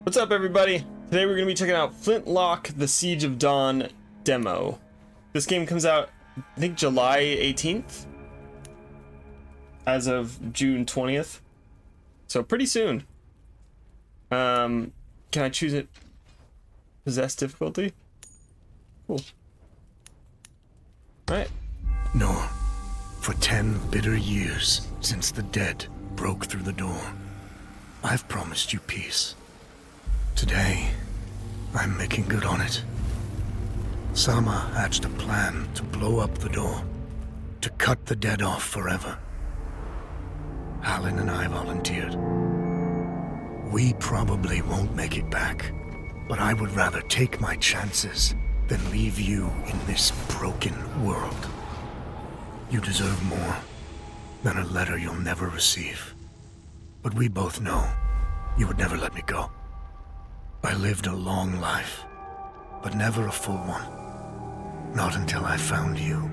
What's up, everybody? Today we're going to be checking out Flintlock, The Siege of Dawn demo. This game comes out, I think, July 18th, as of June 20th. So pretty soon. Can I choose it? Possess difficulty? Cool. Alright. Nor, for 10 bitter years since the dead broke through the door, I've promised you peace. Today, I'm making good on it. Sama hatched a plan to blow up the door, to cut the dead off forever. Halin and I volunteered. We probably won't make it back, but I would rather take my chances than leave you in this broken world. You deserve more than a letter you'll never receive. But we both know you would never let me go. I lived a long life, but never a full one. Not until I found you.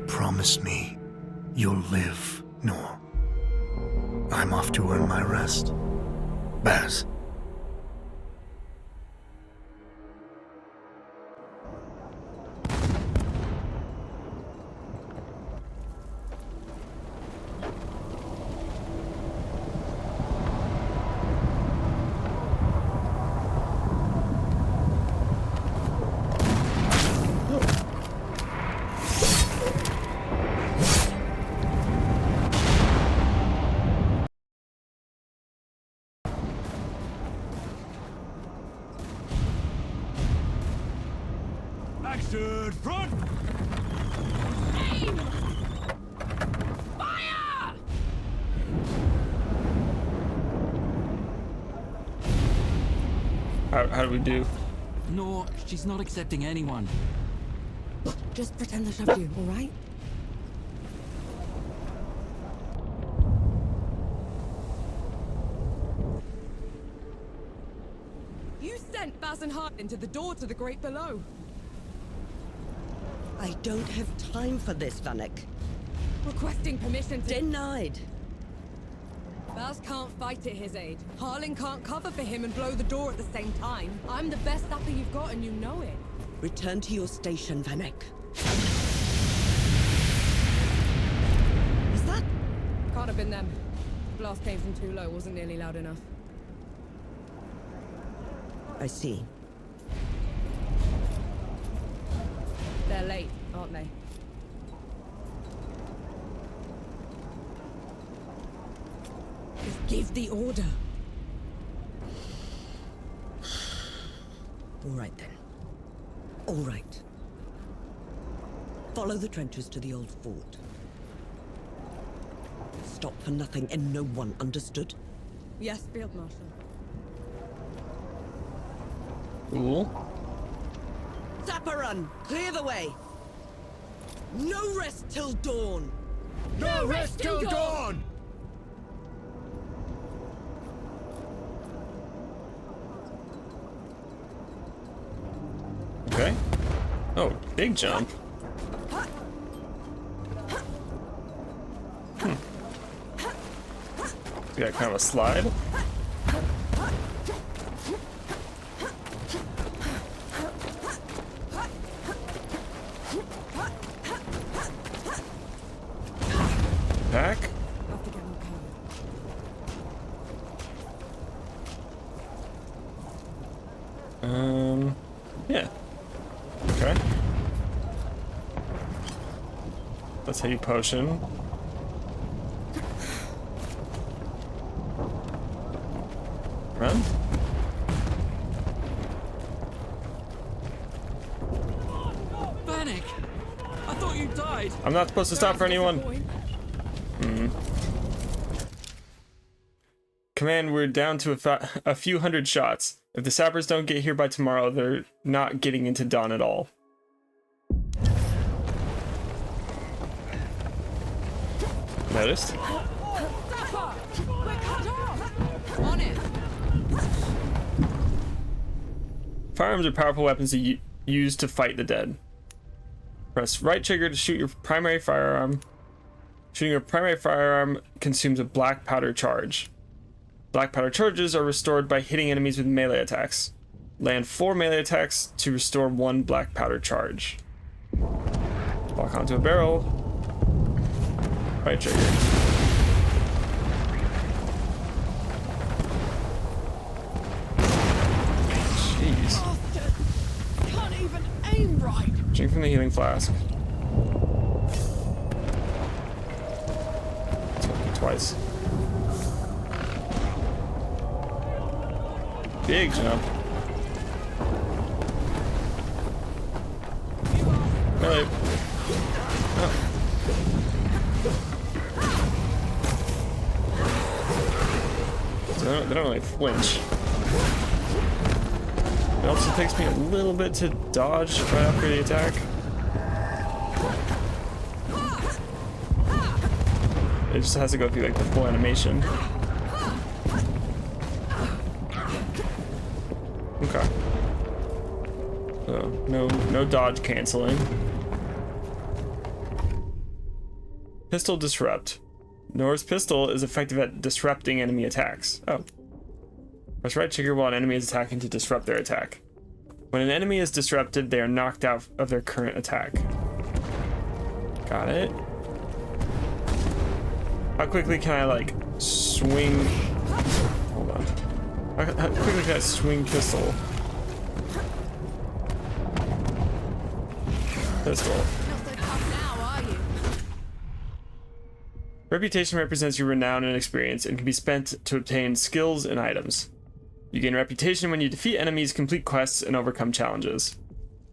Promise me you'll live, Nor. I'm off to earn my rest. Baz. Stood front! Aim! Fire! How do we do? No, she's not accepting anyone. Just pretend I shoved you, alright? You sent Baz and Hart into the door to the Great Below. I don't have time for this, Vanek. Requesting permission to... Denied. Baz can't fight at his age. Harlan can't cover for him and blow the door at the same time. I'm the best sapper you've got and you know it. Return to your station, Vanek. Is that? Can't have been them. Blast came from too low, wasn't nearly loud enough. I see. They're late, aren't they? Just give the order. All right, then. All right. Follow the trenches to the old fort. Stop for nothing and no one, understood? Yes, Field Marshal. Cool. Sapper run! Clear the way! No rest till dawn! No rest till dawn! Okay. Oh, big jump. We got kind of a slide. Back. Have to get more cover. Yeah. Okay. Let's hit potion. Run. Vanek! I thought you died! I'm not supposed to stop for anyone. Command, we're down to a few hundred shots. If the sappers don't get here by tomorrow, they're not getting into Dawn at all. Noticed? Sapper! We're cut off! On it! Firearms are powerful weapons used to fight the dead. Press right trigger to shoot your primary firearm. Shooting a primary firearm consumes a black powder charge. Black powder charges are restored by hitting enemies with melee attacks. Land 4 melee attacks to restore 1 black powder charge. Walk onto a barrel. Right trigger. Jeez. Can't even aim right. Drink from the healing flask. Twice. Big jump. Melee. Oh. So they don't really flinch. It also takes me a little bit to dodge right after the attack. It just has to go through like the full animation. Okay. So no dodge canceling. Pistol disrupt. Nora's pistol is effective at disrupting enemy attacks. Oh. Press right trigger while an enemy is attacking to disrupt their attack. When an enemy is disrupted, they are knocked out of their current attack. Got it. How quickly can I like swing? Hold on. How quickly can I swing pistol? Pistol. Not so tough now, are you? Reputation represents your renown and experience and can be spent to obtain skills and items. You gain reputation when you defeat enemies, complete quests, and overcome challenges.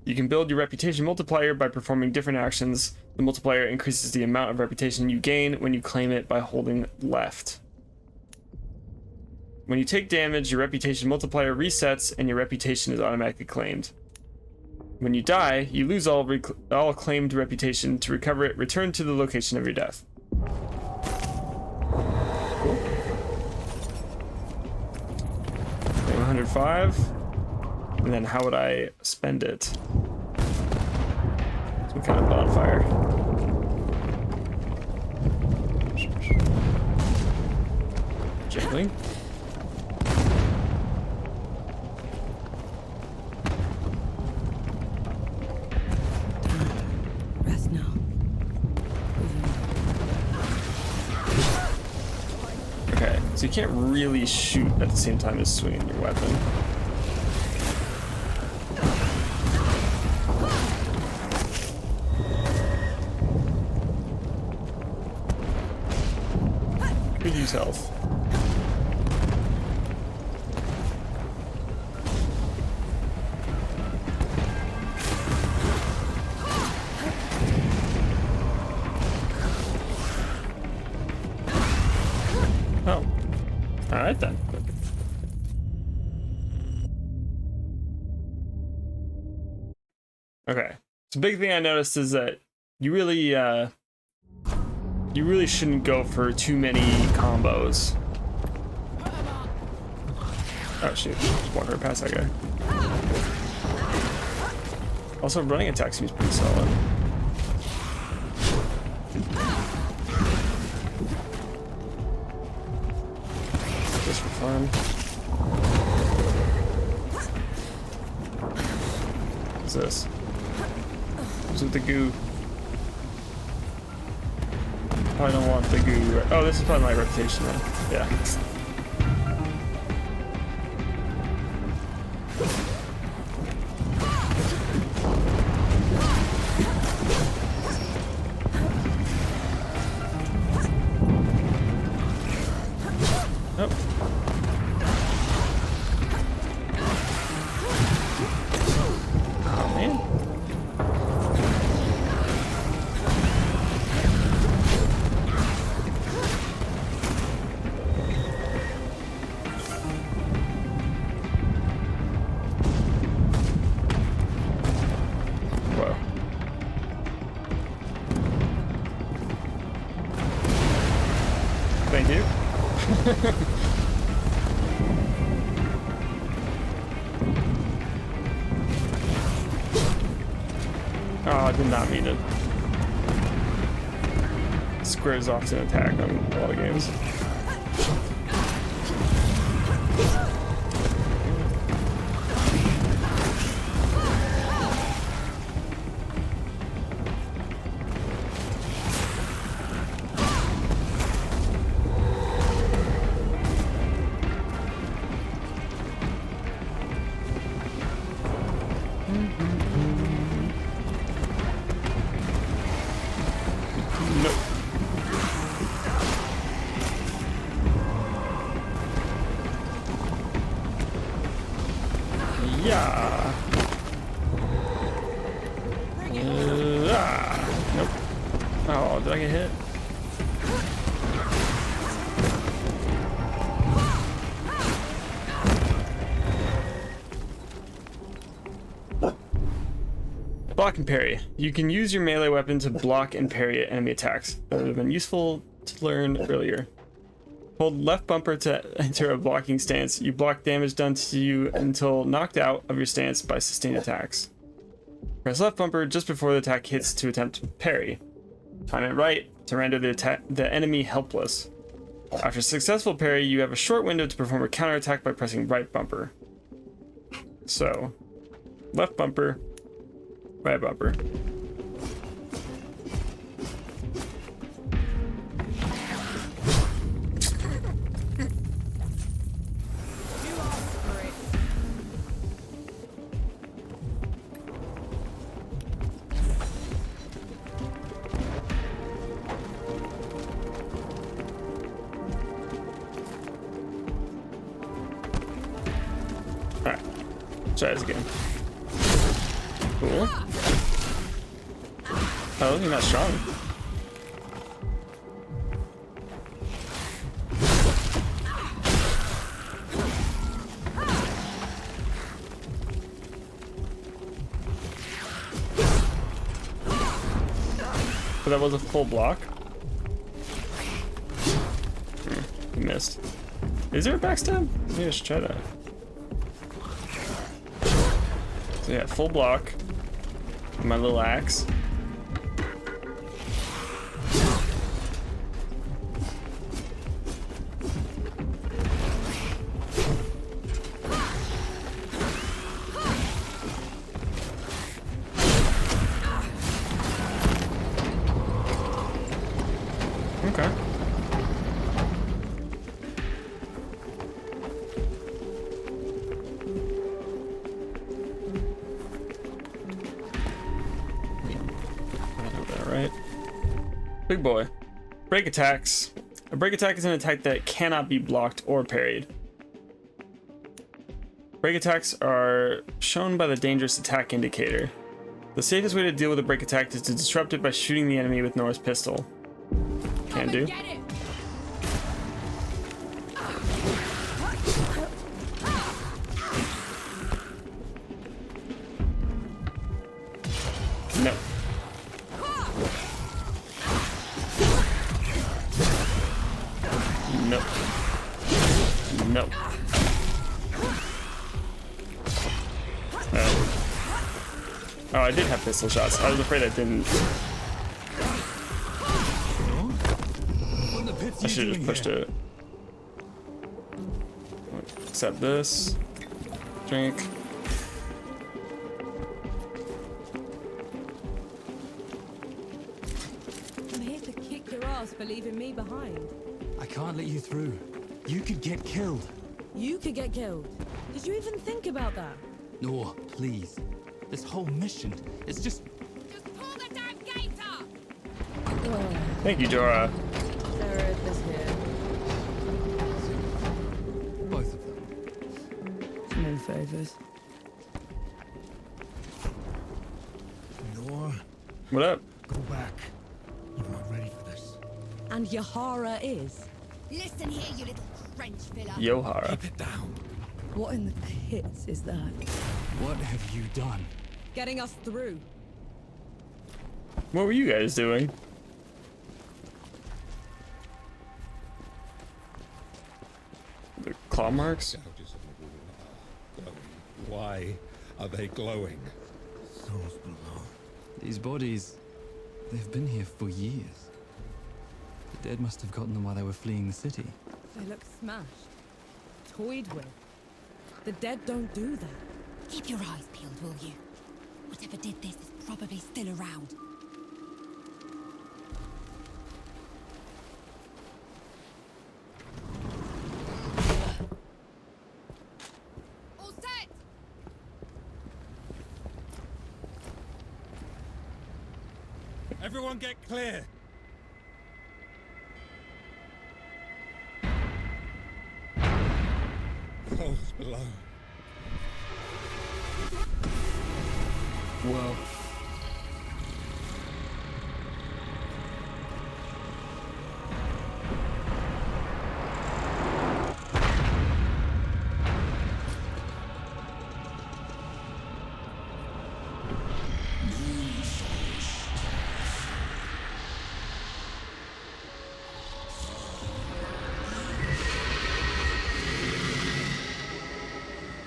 You can build your reputation multiplier by performing different actions. The multiplier increases the amount of reputation you gain when you claim it by holding left. When you take damage, your reputation multiplier resets and your reputation is automatically claimed. When you die, you lose all claimed reputation. To recover it, return to the location of your death. Cool. 105. And then how would I spend it? Some kind of bonfire. Jiggling. Rest now. Okay, so you can't really shoot at the same time as swinging your weapon. Could use health. Oh. Alright then. Okay. So big thing I noticed is that you really shouldn't go for too many combos. Oh shoot, just walk right past that guy. Also, running attack seems pretty solid. Just for fun. What's this? What's with the goo? I don't want the goo. Oh, this is probably my reputation then. Yeah. Oh. Oh, man. Whoa. Thank you. Oh, I did not mean it. Squares off to an attack on a lot of games. Nope. Yeah. Nope. Oh, did I get hit? Block and parry. You can use your melee weapon to block and parry enemy attacks. That would have been useful to learn earlier. Hold left bumper to enter a blocking stance. You block damage done to you until knocked out of your stance by sustained attacks. Press left bumper just before the attack hits to attempt to parry. Time it right to render the enemy helpless. After successful parry, you have a short window to perform a counterattack by pressing right bumper. So, left bumper, right bumper. Alright, try this again. Cool. Oh, you're not strong. So that was a full block. You missed. Is there a backstab? Maybe I should try that. So yeah, full block. My little axe. Okay. Right. Big boy. Break attacks. A break attack is an attack that cannot be blocked or parried. Break attacks are shown by the dangerous attack indicator. The safest way to deal with a break attack is to disrupt it by shooting the enemy with Nora's pistol. Can do. No. No. No. Oh, I did have pistol shots. I was afraid I didn't. I should have just pushed it. Accept this. Drink. I'm here to kick your ass for leaving me behind. I can't let you through. You could get killed. You could get killed. Did you even think about that? Nor, please. This whole mission is just... Just pull the damn gate up! Thank you, Dora. There is this here. both of them. No favors. Nor, What up? go back. I'm not ready for this. And Yahara is? Listen here, you little French filler. Yohara. Keep it down. What in the pits is that? What have you done? Getting us through. What were you guys doing? The claw marks? Why are they glowing? Souls below. These bodies, they've been here for years. The dead must have gotten them while they were fleeing the city. They look smashed. toyed with. The dead don't do that. Keep your eyes peeled, will you? Whatever did this is probably still around. All set! Everyone get clear. Falls below. Whoa.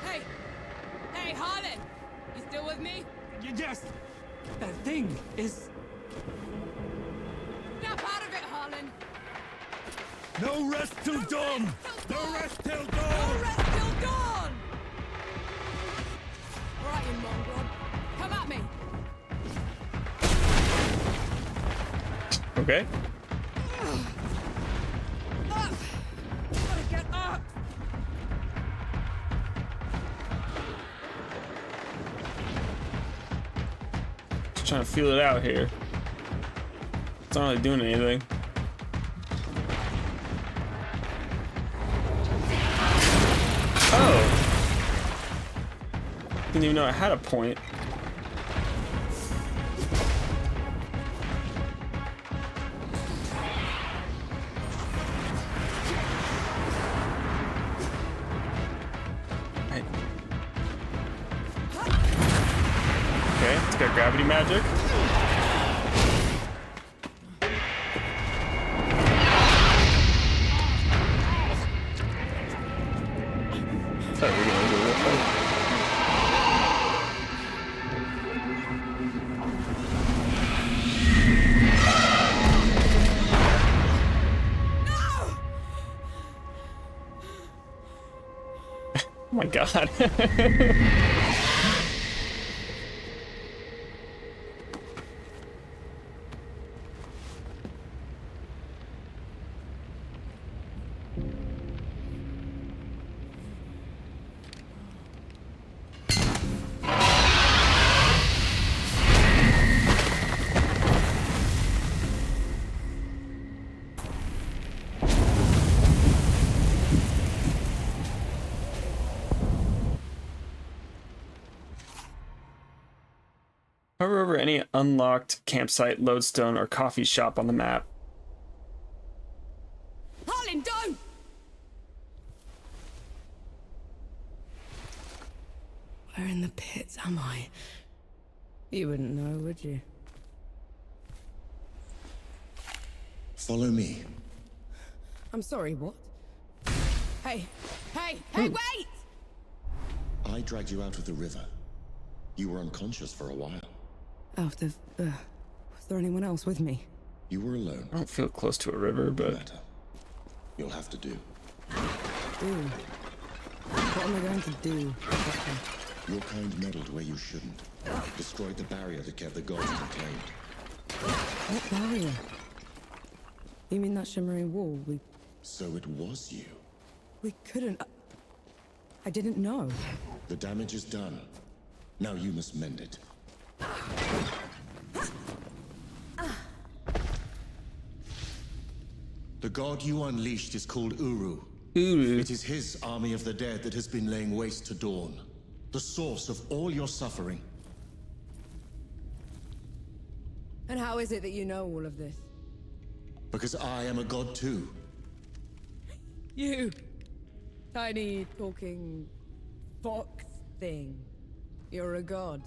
Hey! Hey, Harlan! You still with me? Yes! That thing is... Snap out of it, Harlan! No rest till dawn! No rest till No dawn! rest till dawn! Right, you mongrel. Come at me! Okay. Up! Gotta get up! Just trying to feel it out here. It's not really doing anything. Oh! Didn't even know I had a point. Right. Okay, it's got gravity magic. Thought we were gonna do it. Oh my god. Hover over any unlocked campsite, lodestone, or coffee shop on the map. Harlan, don't! Where in the pits am I? You wouldn't know, would you? Follow me. I'm sorry, what? Hey! Hey! Hey, wait! I dragged you out of the river. You were unconscious for a while. Out of... was there anyone else with me? You were alone. I don't feel close to a river, No but matter. You'll have to do. Do. What am I going to do? Exactly? Your kind meddled where you shouldn't. Destroyed the barrier that kept the gods contained. What barrier? You mean that shimmering wall? So it was you. We couldn't... I didn't know. The damage is done. Now you must mend it. The god you unleashed is called Uru. Uru. It is his army of the dead that has been laying waste to Dawn. The source of all your suffering. And how is it that you know all of this? Because I am a god too. You! Tiny, talking... fox thing. You're a god.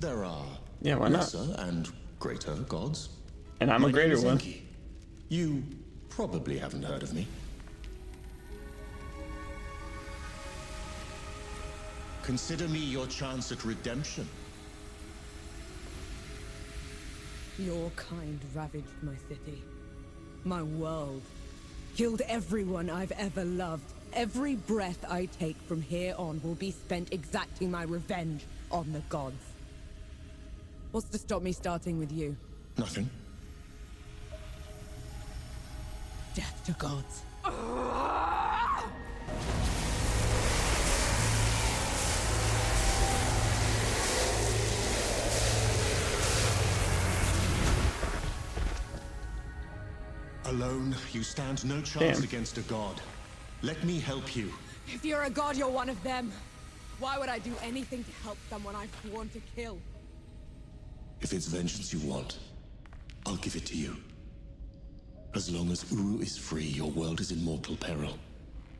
There are yeah, why not? lesser and greater gods. And I'm My a name greater is one. Enki. You probably haven't heard of me. Consider me your chance at redemption. Your kind ravaged my city. My world. Killed everyone I've ever loved. Every breath I take from here on will be spent exacting my revenge on the gods. What's to stop me starting with you? Nothing. Death to gods. Alone, you stand no chance Damn. against a god. Let me help you. If you're a god, you're one of them. Why would I do anything to help someone I've sworn to kill? If it's vengeance you want, I'll give it to you. As long as Uru is free, your world is in mortal peril.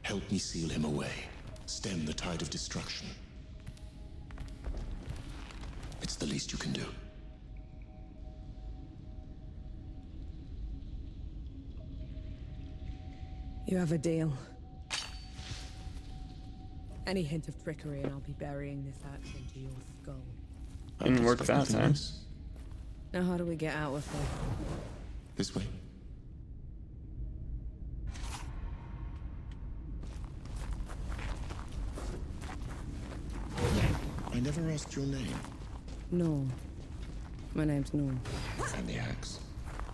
Help me seal him away. Stem the tide of destruction. It's the least you can do. You have a deal. Any hint of trickery and I'll be burying this axe into your skull. Didn't work that Nothing time. less. Now how do we get out of here? This way. I never asked your name. No. My name's Norm. And the axe.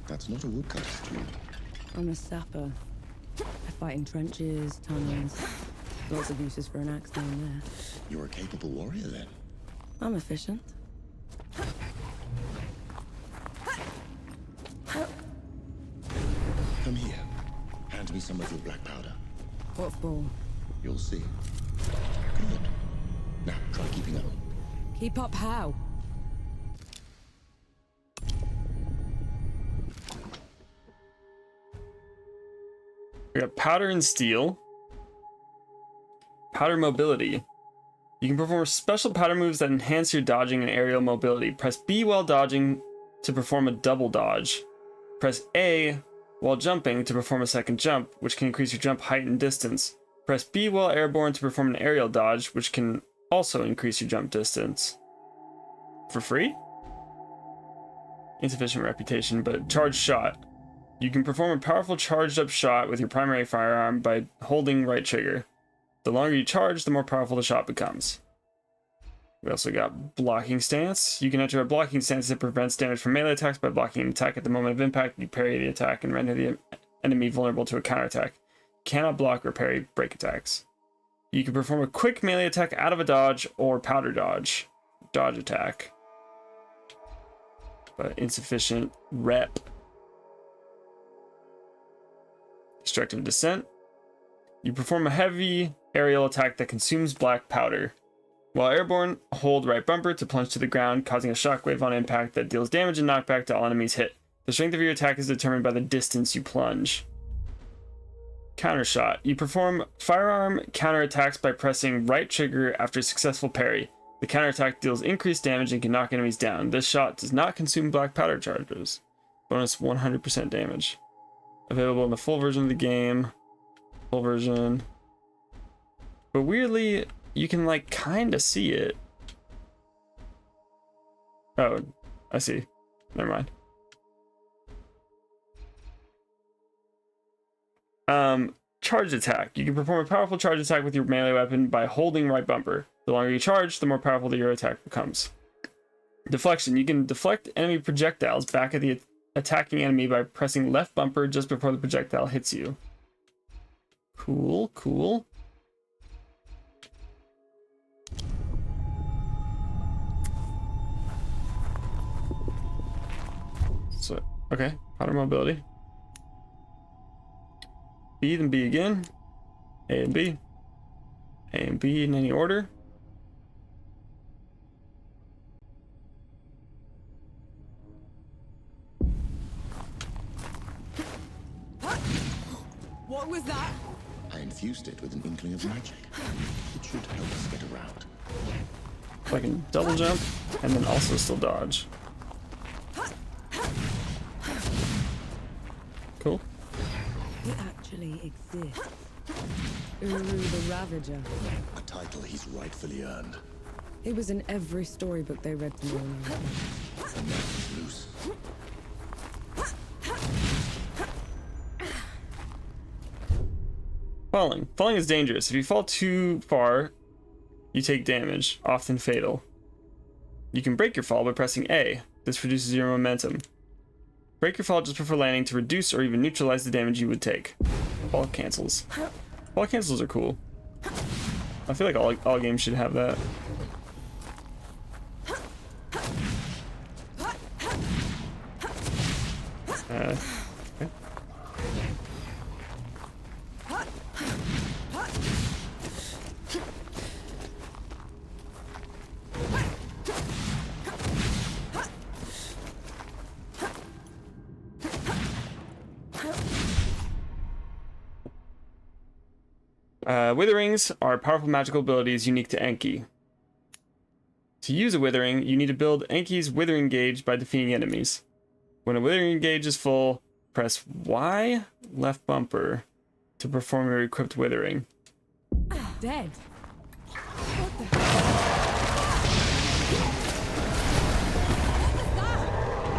That's not a woodcutter's tool. I'm a sapper. I fight in trenches, tunnels. Lots of uses for an axe down there. You're a capable warrior then. I'm efficient. Come here. Hand me some of your black powder. What for? You'll see. Good. Now, try keeping up. Keep up how? We got powder and steel. Powder mobility. You can perform special powder moves that enhance your dodging and aerial mobility. Press B while dodging to perform a double dodge. Press A while jumping to perform a second jump, which can increase your jump height and distance. Press B while airborne to perform an aerial dodge, which can also increase your jump distance. For free? Insufficient reputation, but charged shot. You can perform a powerful charged up shot with your primary firearm by holding right trigger. The longer you charge, the more powerful the shot becomes. We also got blocking stance. You can enter a blocking stance that prevents damage from melee attacks by blocking an attack at the moment of impact. You parry the attack and render the enemy vulnerable to a counterattack. Cannot block or parry break attacks. You can perform a quick melee attack out of a dodge or powder dodge. Dodge attack. But insufficient rep. Destructive descent. You perform a heavy aerial attack that consumes black powder. While airborne, hold right bumper to plunge to the ground, causing a shockwave on impact that deals damage and knockback to all enemies hit. The strength of your attack is determined by the distance you plunge. Counter shot. You perform firearm counter attacks by pressing right trigger after a successful parry. The counter attack deals increased damage and can knock enemies down. This shot does not consume black powder charges. Bonus 100% damage. Available in the full version of the game. Full version. But weirdly, you can like kind of see it. Oh, I see. Never mind. Charge attack. You can perform a powerful charge attack with your melee weapon by holding right bumper. The longer you charge, the more powerful your attack becomes. Deflection. You can deflect enemy projectiles back at the attacking enemy by pressing left bumper just before the projectile hits you. Cool, cool. So, okay, powder mobility. B, then B again. A and B. A and B in any order. What was that? I infused it with an inkling of magic. It should help us get around. So I can double jump and then also still dodge. Cool. He actually exists. Uru the Ravager. A title he's rightfully earned. He was in every storybook they read to me when I was young. And now he's loose. Falling. Falling is dangerous. If you fall too far, you take damage, often fatal. You can break your fall by pressing A. This reduces your momentum. Break your fall just before landing to reduce or even neutralize the damage you would take. Fall cancels. Fall cancels are cool. I feel like all games should have that. Okay. Witherings are powerful magical abilities unique to Enki. To use a Withering, you need to build Enki's Withering gauge by defeating enemies. When a Withering gauge is full, press Y, left bumper, to perform your equipped Withering. Dead. What the?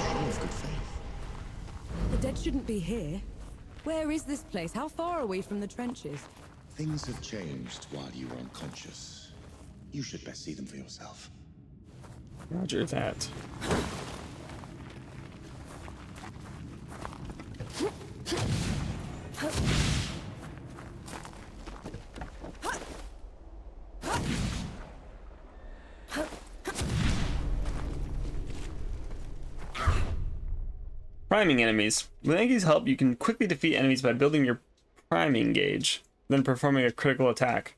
Show of good faith. The dead shouldn't be here. Where is this place? How far are we from the trenches? Things have changed while you were unconscious. You should best see them for yourself. Roger that. Priming enemies. With Enki's help, you can quickly defeat enemies by building your priming gauge, then performing a critical attack.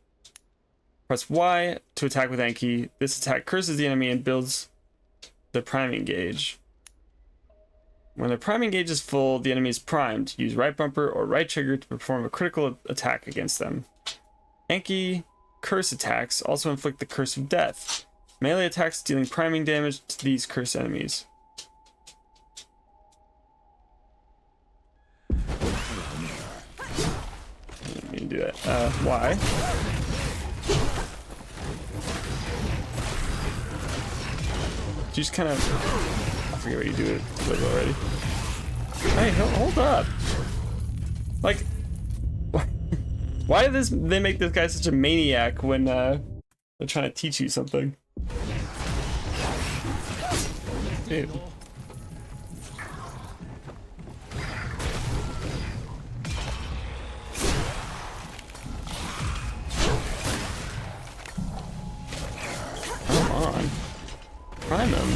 Press Y to attack with Enki. This attack curses the enemy and builds the priming gauge. When the priming gauge is full, the enemy is primed. Use right bumper or right trigger to perform a critical attack against them. Enki curse attacks also inflict the curse of death. Melee attacks dealing priming damage to these cursed enemies. Let me do that. Y. Just kind of, I forget what you do it with already. Hey, hold up. Like, why did they make this guy such a maniac when they're trying to teach you something? Dude. Come on. Prime him.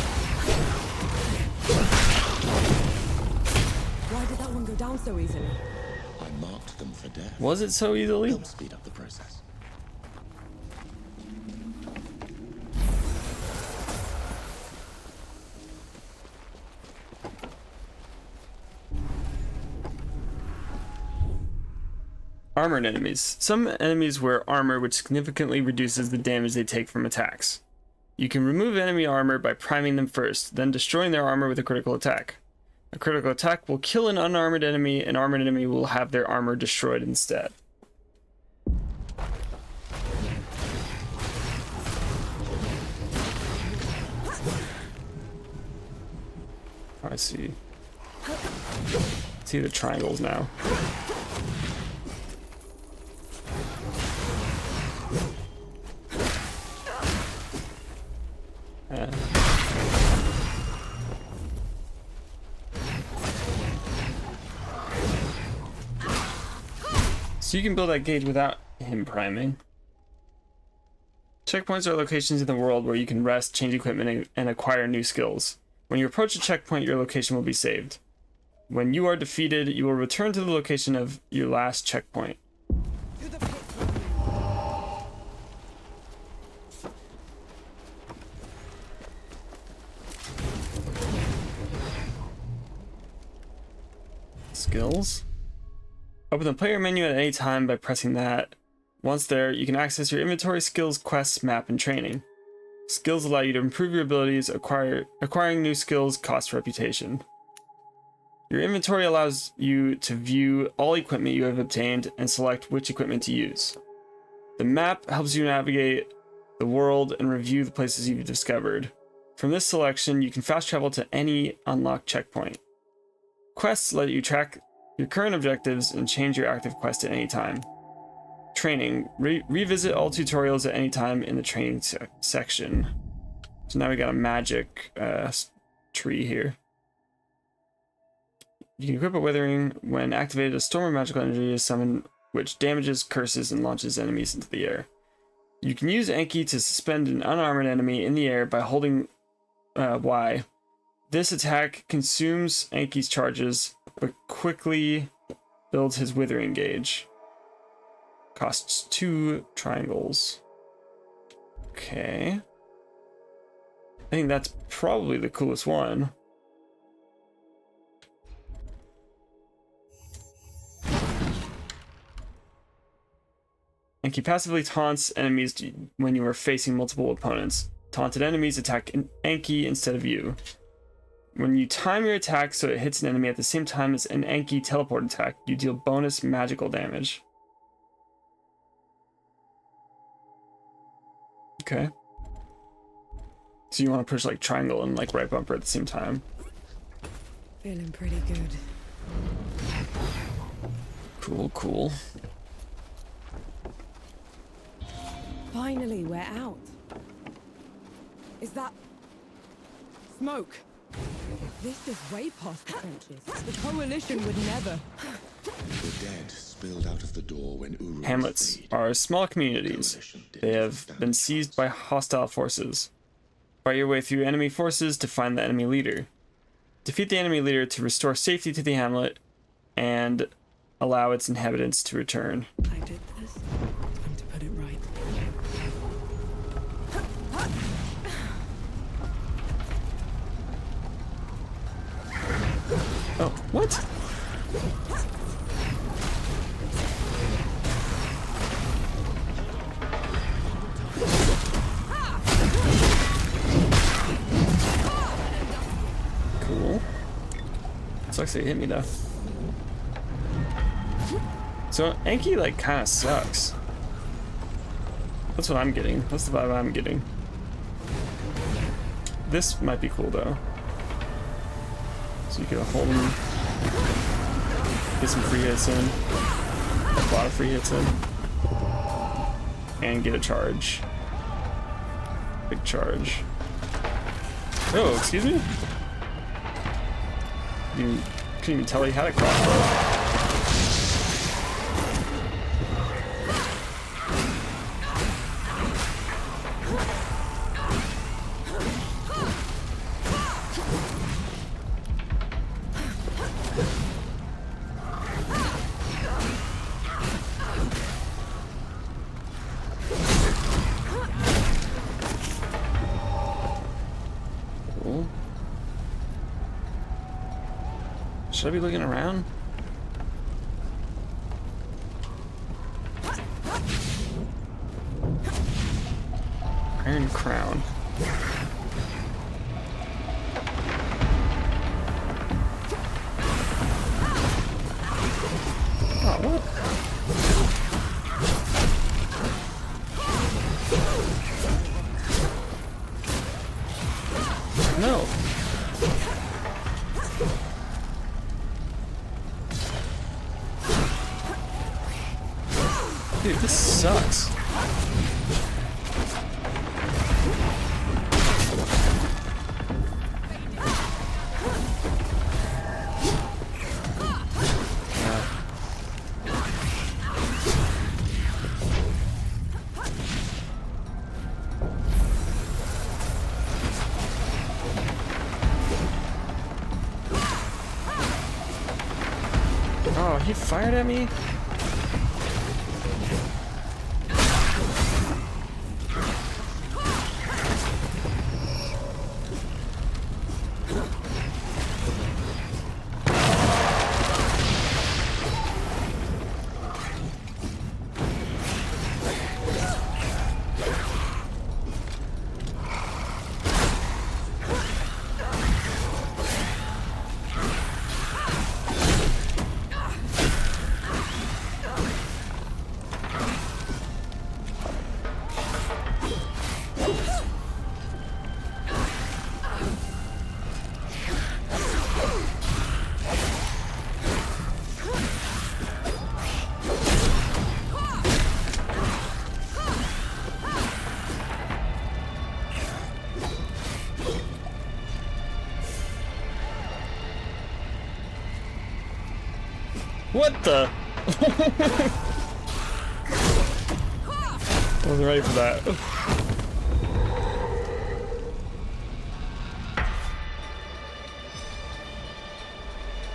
Why did that one go down so easily? I marked them for death. Was it so easily? Help speed up the process. Armored enemies. Some enemies wear armor which significantly reduces the damage they take from attacks. You can remove enemy armor by priming them first, then destroying their armor with a critical attack. A critical attack will kill an unarmored enemy, an armored enemy will have their armor destroyed instead. I see. See the triangles now. So you can build that gauge without him priming. Checkpoints are locations in the world where you can rest, change equipment, and acquire new skills. When you approach a checkpoint, your location will be saved. When you are defeated, you will return to the location of your last checkpoint. Skills. Open the player menu at any time by pressing that. Once there, you can access your inventory, skills, quests, map, and training. Skills allow you to improve your abilities. Acquiring new skills costs reputation. Your inventory allows you to view all equipment you have obtained and select which equipment to use. The map helps you navigate the world and review the places you've discovered. From this selection, you can fast travel to any unlocked checkpoint. Quests let you track your current objectives and change your active quest at any time. Training. Revisit all tutorials at any time in the training section. So now we got a magic tree here. You can equip a withering. When activated, a storm of magical energy is summoned, which damages, curses, and launches enemies into the air. You can use Enki to suspend an unarmored enemy in the air by holding Y. This attack consumes Enki's charges, but quickly builds his withering gauge. Costs 2 triangles. Okay. I think that's probably the coolest one. Enki passively taunts enemies when you are facing multiple opponents. Taunted enemies attack Enki instead of you. When you time your attack so it hits an enemy at the same time as an Enki teleport attack, you deal bonus magical damage. Okay. So you want to push like triangle and like right bumper at the same time. Feeling pretty good. Cool, cool. Finally, we're out. Is that smoke? This is way past the trenches. The coalition would never. The dead spilled out of the door when Uru was Hamlets freed. are small communities. They have been seized by hostile forces. Fight your way through enemy forces to find the enemy leader. Defeat the enemy leader to restore safety to the hamlet and allow its inhabitants to return. I did this. Time to put it right. Oh, what? Cool. Sucks they hit me though. So Enki like kind of sucks. That's what I'm getting. That's the vibe I'm getting. This might be cool though. So you can hold him, get some free hits in, a lot of free hits in, and get a charge. Big charge. Oh, excuse me? You couldn't even tell he had a crossbow. Should I be looking around? Iron Crown. Oh, what? No. Dude, this sucks. Oh, he fired at me? What the? I wasn't ready for that.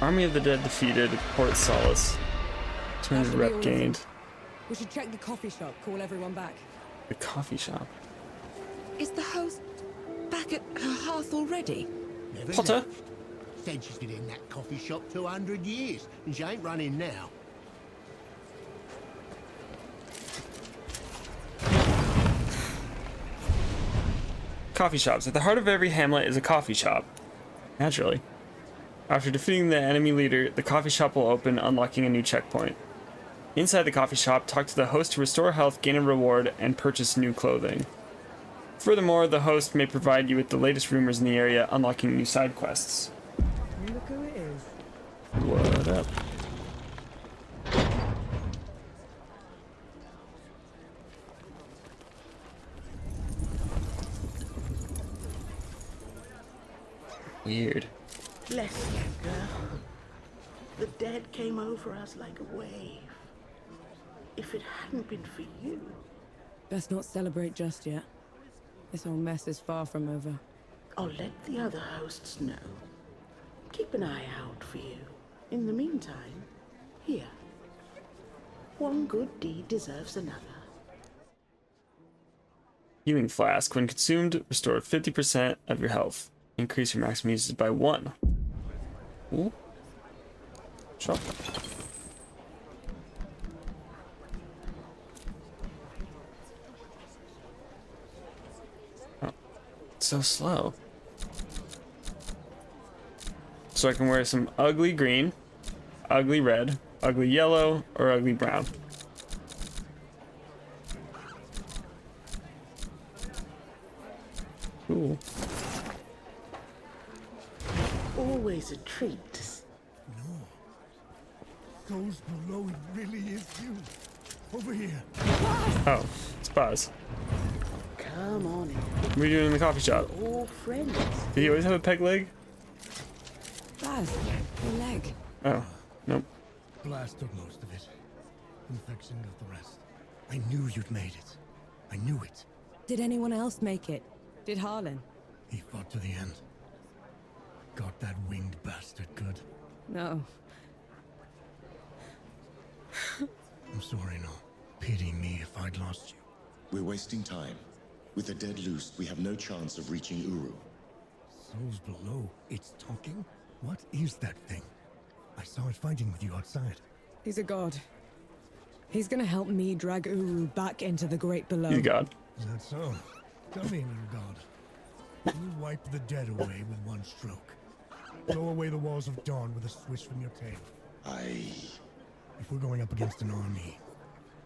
Army of the Dead defeated. Port Solace. 200 rep gained. We should check the coffee shop, call everyone back. The coffee shop. Is the host back at her hearth already? Never Potter? left. Said she's been in that coffee shop 200 years, and she ain't running now. Coffee shops. At the heart of every hamlet is a coffee shop. Naturally. After defeating the enemy leader, the coffee shop will open, unlocking a new checkpoint. Inside the coffee shop, talk to the host to restore health, gain a reward, and purchase new clothing. Furthermore, the host may provide you with the latest rumors in the area, unlocking new side quests. Look who it is. What up? Weird. Bless you, girl. The dead came over us like a wave. If it hadn't been for you... Best not celebrate just yet. This whole mess is far from over. I'll let the other hosts know. Keep an eye out for you. In the meantime, here. One good deed deserves another. Healing flask. When consumed, restore 50% of your health. Increase your maximum usage by 1. Ooh. Shop. Oh. It's so slow. So I can wear some ugly green, ugly red, ugly yellow, or ugly brown. Cool. Always a treat to Goes below, it really is you. Over here. Oh, it's Buzz. come on in. What are you doing in the coffee shop? All friends. Did he always have a peg leg? Baz, your leg. Oh, nope. Blast took most of it. Infection got the rest. I knew you'd made it. I knew it. Did anyone else make it? Did Harlan? He fought to the end. Got that winged bastard good. No. I'm sorry, no. Pity me if I'd lost you. We're wasting time. With the dead loose, we have no chance of reaching Uru. Souls below. It's talking? What is that thing? I saw it fighting with you outside. He's a god. He's gonna help me drag Uru back into the great below. You God. Is that so? Tell me, little god. You wipe the dead away with one stroke. Blow away the walls of dawn with a swish from your tail. If we're going up against an army,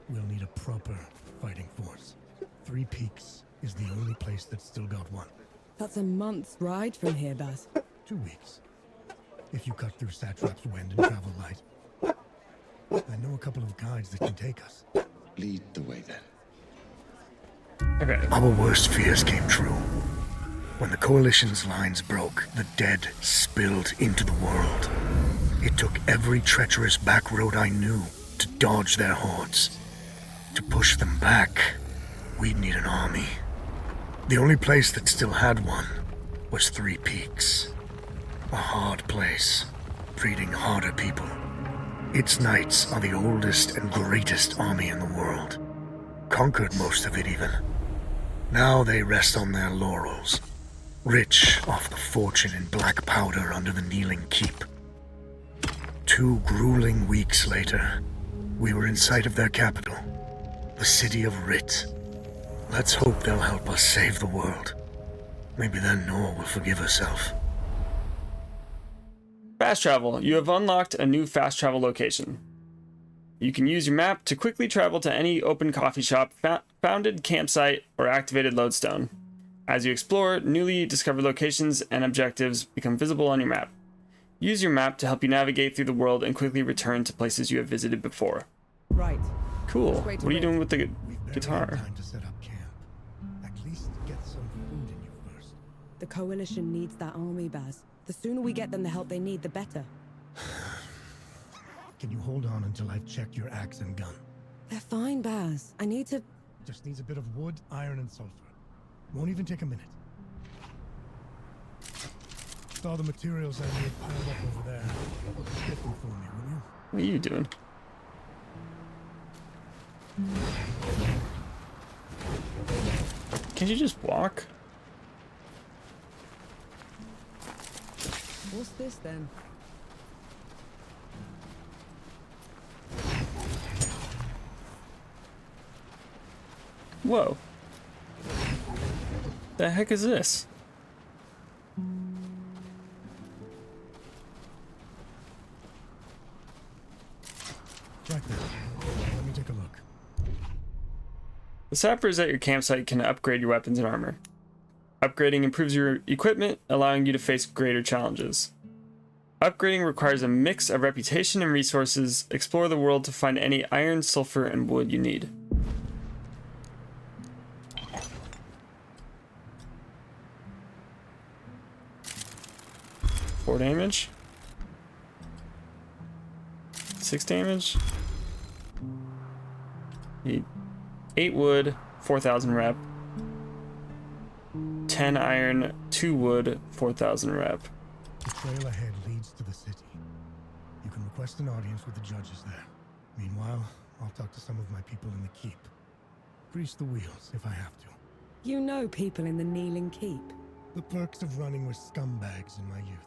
we'll need a proper fighting force. Three Peaks is the only place that's still got one. That's a month's ride from here, Baz. 2 weeks. If you cut through Satrap's Wind and travel light. I know a couple of guides that can take us. Lead the way then. Okay. Our worst fears came true. When the Coalition's lines broke, the dead spilled into the world. It took every treacherous back road I knew to dodge their hordes. To push them back, we'd need an army. The only place that still had one was Three Peaks. A hard place, breeding harder people. Its knights are the oldest and greatest army in the world. Conquered most of it even. Now they rest on their laurels, rich off the fortune in black powder under the Kneeling Keep. 2 grueling weeks later, we were in sight of their capital, the city of Rit. Let's hope they'll help us save the world. Maybe then Nor will forgive herself. Fast travel. You have unlocked a new fast travel location. You can use your map to quickly travel to any open coffee shop, founded campsite, or activated lodestone. As you explore, newly discovered locations and objectives become visible on your map. Use your map to help you navigate through the world and quickly return to places you have visited before. Right. Cool. Wait What are you wait. doing with the We've barely guitar? had time to set up camp. At least get some food in you first. The Coalition needs that army, Baz. The sooner we get them the help they need, the better. Can you hold on until I've checked your axe and gun? They're fine, Baz. I need to... Just needs a bit of wood, iron, and sulfur. Won't even take a minute. Just all the materials I need piled up over there. Get them for me, will you? What are you doing? Can't you just walk? What's this then? Whoa. The heck is this? Right there. Let me take a look. The sappers at your campsite can upgrade your weapons and armor. Upgrading improves your equipment, allowing you to face greater challenges. Upgrading requires a mix of reputation and resources. Explore the world to find any iron, sulfur, and wood you need. Four damage. 6 damage. Need 8 wood, 4,000 rep. 10 iron, 2 wood, 4,000 rep. The trail ahead leads to the city. You can request an audience with the judges there. Meanwhile, I'll talk to some of my people in the keep. Grease the wheels if I have to. You know people in the Kneeling Keep. The perks of running with scumbags in my youth.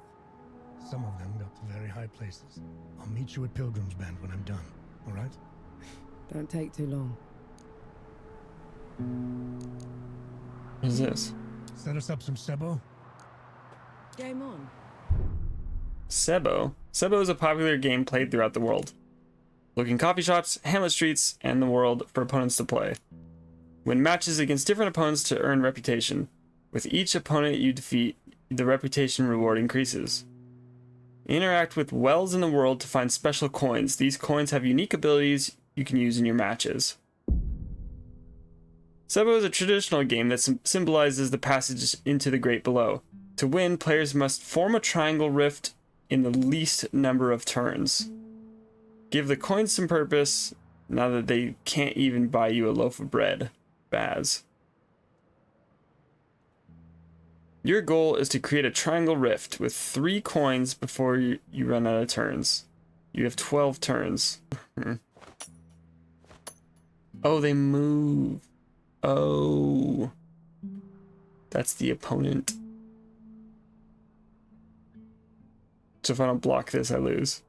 Some of them got to very high places. I'll meet you at Pilgrim's Bend when I'm done, all right? Don't take too long. What is this? Set us up some Sebo? Game on. Sebo. Sebo is a popular game played throughout the world. Look in coffee shops, hamlet streets, and the world for opponents to play. Win matches against different opponents to earn reputation. With each opponent you defeat, the reputation reward increases. Interact with wells in the world to find special coins. These coins have unique abilities you can use in your matches. Sebo is a traditional game that symbolizes the passage into the Great Below. To win, players must form a triangle rift in the least number of turns. Give the coins some purpose, now that they can't even buy you a loaf of bread. Baz. Your goal is to create a triangle rift with 3 coins before you run out of turns. You have 12 turns. Oh, they move. Oh. That's the opponent. So if I don't block this, I lose.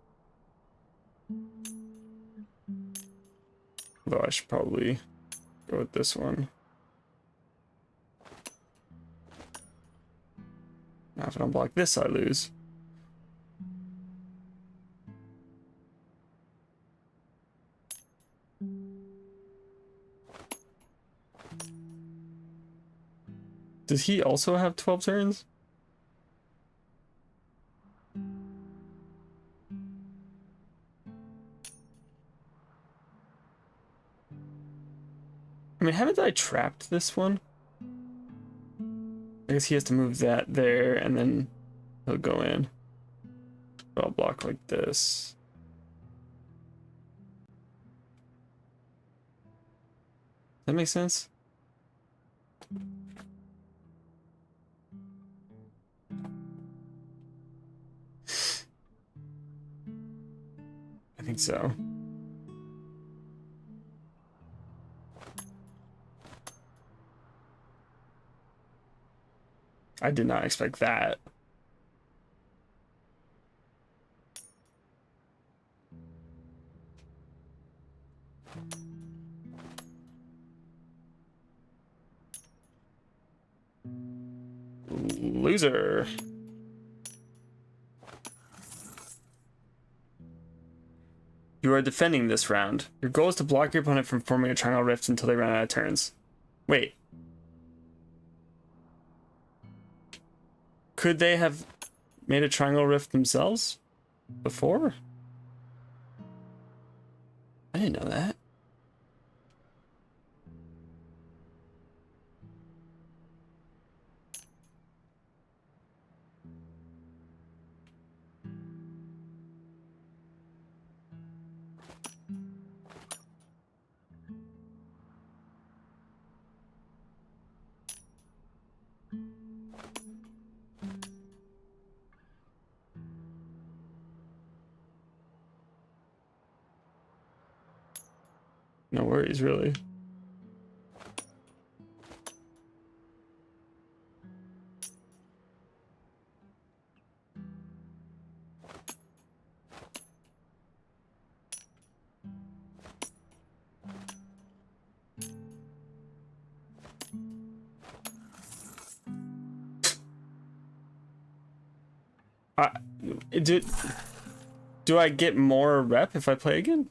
Though I should probably go with this one. Now if I don't block this, I lose. Does he also have 12 turns? I mean, haven't I trapped this one? I guess he has to move that there, and then he'll go in. But I'll block like this. Does that make sense? I think so. I did not expect that. Loser. You are defending this round. Your goal is to block your opponent from forming a triangle rift until they run out of turns. Wait. Could they have made a triangle rift themselves before? I didn't know that. No worries, really. Do I get more rep if I play again?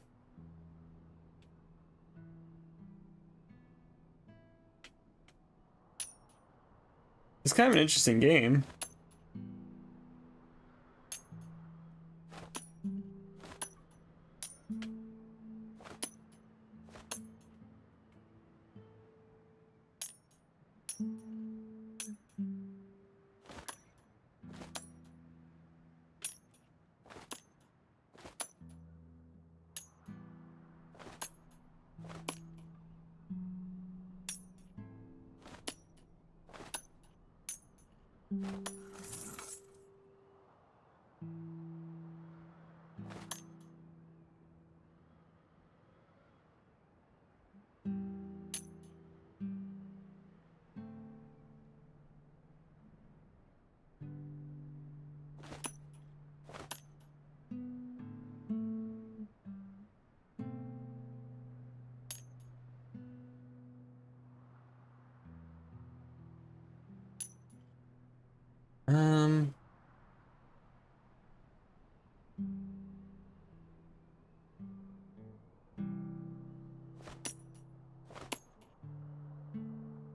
It's kind of an interesting game.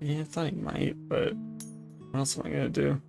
Yeah, I thought he might, but what else am I gonna do?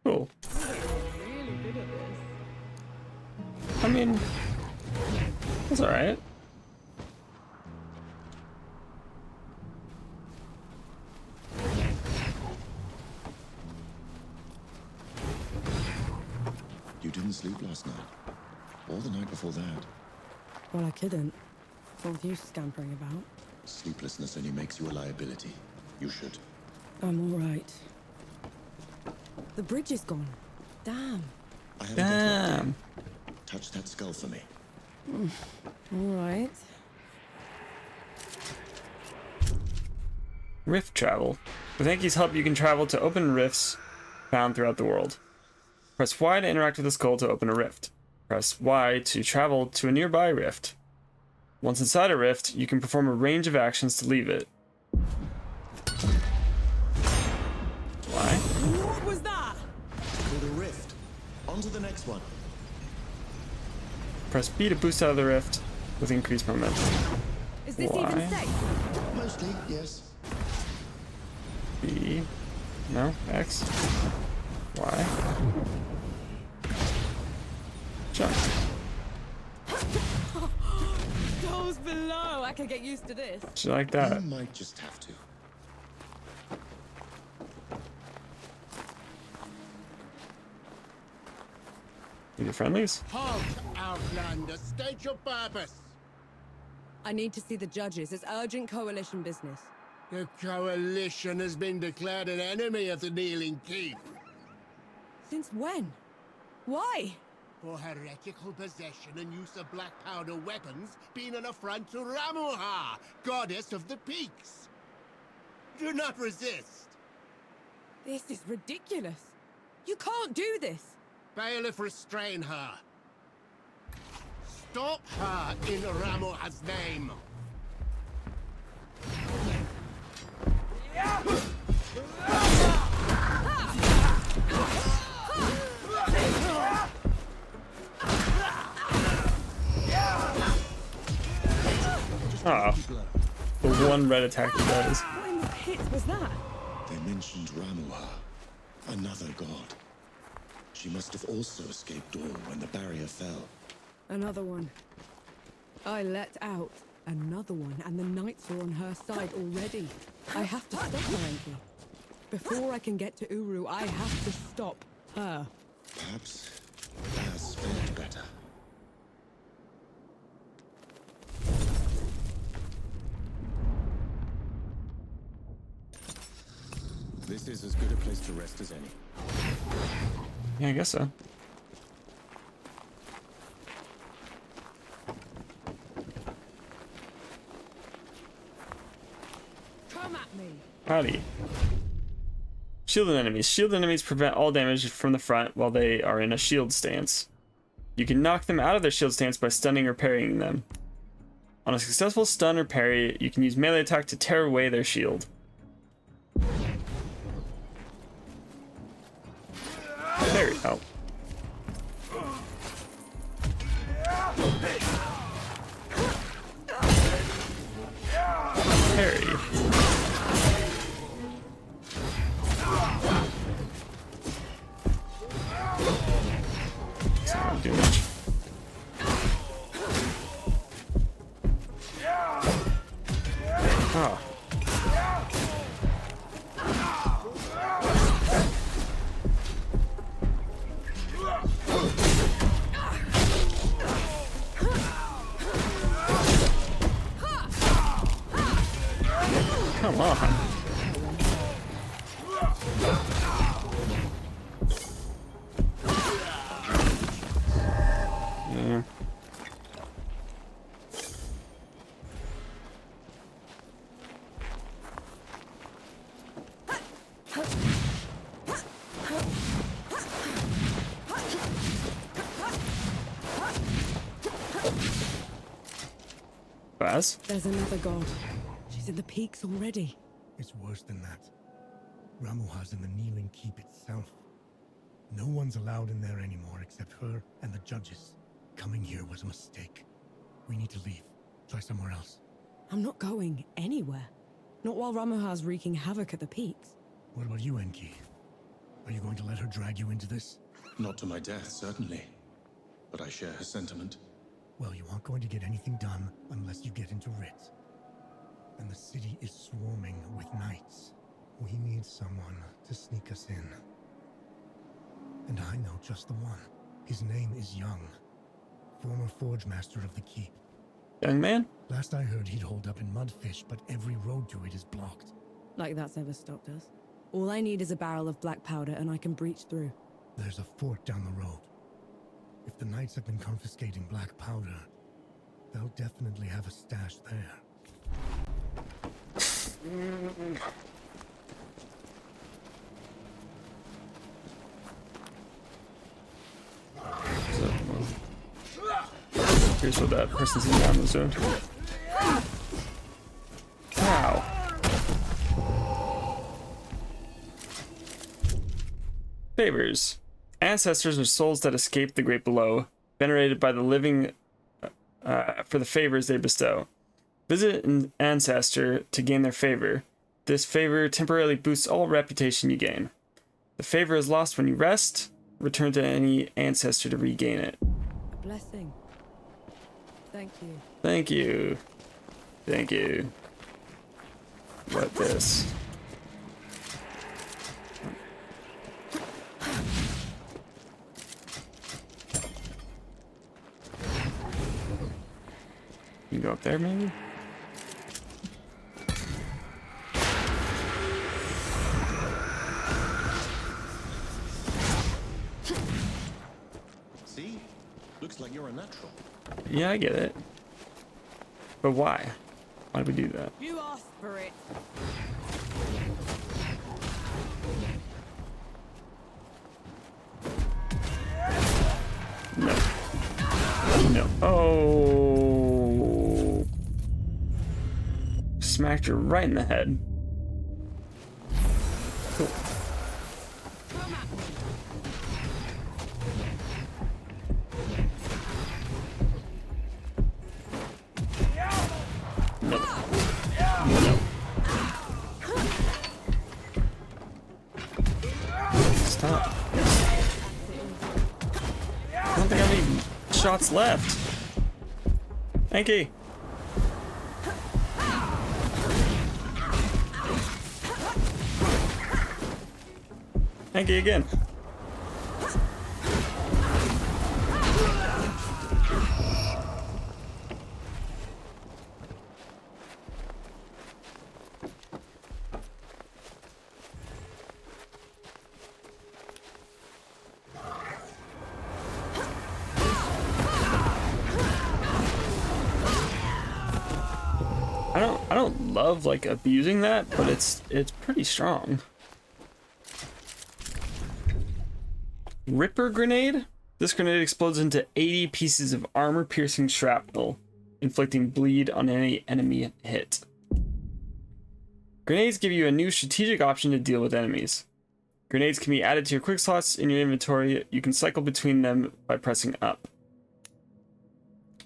Cool. Really good at this. I mean, that's alright. You didn't sleep last night? Or the night before that? Well, I couldn't. What with you scampering about? Sleeplessness only makes you a liability. You should. I'm all right. The bridge is gone. Damn. I haven't got Damn. to touch that skull for me. All right. Rift travel. With Anki's help, you can travel to open rifts found throughout the world. Press Y to interact with the skull to open a rift. Press Y to travel to a nearby rift. Once inside a rift, you can perform a range of actions to leave it. Why? What was that? Called a rift. On to the next one. Press B to boost out of the rift with increased momentum. Is this Why? even safe? Mostly, yes. B. No. X. Y. Jump. Those below. I could get used to this. Did you like that? You might just have to. Need your friendlies? Halt, Outlander. State your purpose. I need to see the judges. It's urgent coalition business. The Coalition has been declared an enemy of the Kneeling Keep. Since when? Why? For heretical possession and use of black powder weapons being an affront to Ramuha, goddess of the peaks. Do not resist. This is ridiculous. You can't do this. Bailiff, restrain her. Stop her in Ramuha's name. Ah, the one red attack he does. What in the pit was that? They mentioned Ramuha, another god. She must have also escaped all when the barrier fell. Another one. I let out another one, and the knights are on her side already. I have to stop her, Enki. Before I can get to Uru, I have to stop her. Perhaps Baz fared better. This is as good a place to rest as any. Yeah, I guess so. Come at me. Howdy. Shielded enemies. Shielded enemies prevent all damage from the front while they are in a shield stance. You can knock them out of their shield stance by stunning or parrying them. On a successful stun or parry, you can use melee attack to tear away their shield. Parry. Oh. Parry. That's not doing much. Oh. Come on. Yeah. Baz? There's another god. She's in the peaks already. It's worse than that. Ramuha's in the Kneeling Keep itself. No one's allowed in there anymore except her and the judges. Coming here was a mistake. We need to leave. Try somewhere else. I'm not going anywhere. Not while Ramuha's wreaking havoc at the peaks. What about you, Enki? Are you going to let her drag you into this? Not to my death, certainly. But I share her sentiment. Well, you aren't going to get anything done unless you get into Rit. And the city is swarming with knights. We need someone to sneak us in. And I know just the one. His name is Young, former forge master of the keep. Young man? Last I heard, he'd hold up in Mudfish, but every road to it is blocked. Like that's ever stopped us. All I need is a barrel of black powder and I can breach through. There's a fort down the road. If the knights have been confiscating black powder, they'll definitely have a stash there. Here's what that person's in down the zone. Wow. Favors. Ancestors are souls that escape the great below, venerated by the living for the favors they bestow. Visit an ancestor to gain their favor. This favor temporarily boosts all reputation you gain. The favor is lost when you rest. Return to any ancestor to regain it. A blessing. Thank you. Thank you. Thank you. What this? You can go up there, maybe? See? Looks like you're a natural. Yeah, I get it. But why? Why do we do that? You asked for it. No. No. Oh. Smacked her right in the head. Cool. shots left. Enki. Enki again. I don't love like abusing that, but it's pretty strong. Ripper grenade. This grenade explodes into 80 pieces of armor-piercing shrapnel, inflicting bleed on any enemy hit. Grenades give you a new strategic option to deal with enemies. Grenades can be added to your quick slots in your inventory. You can cycle between them by pressing up.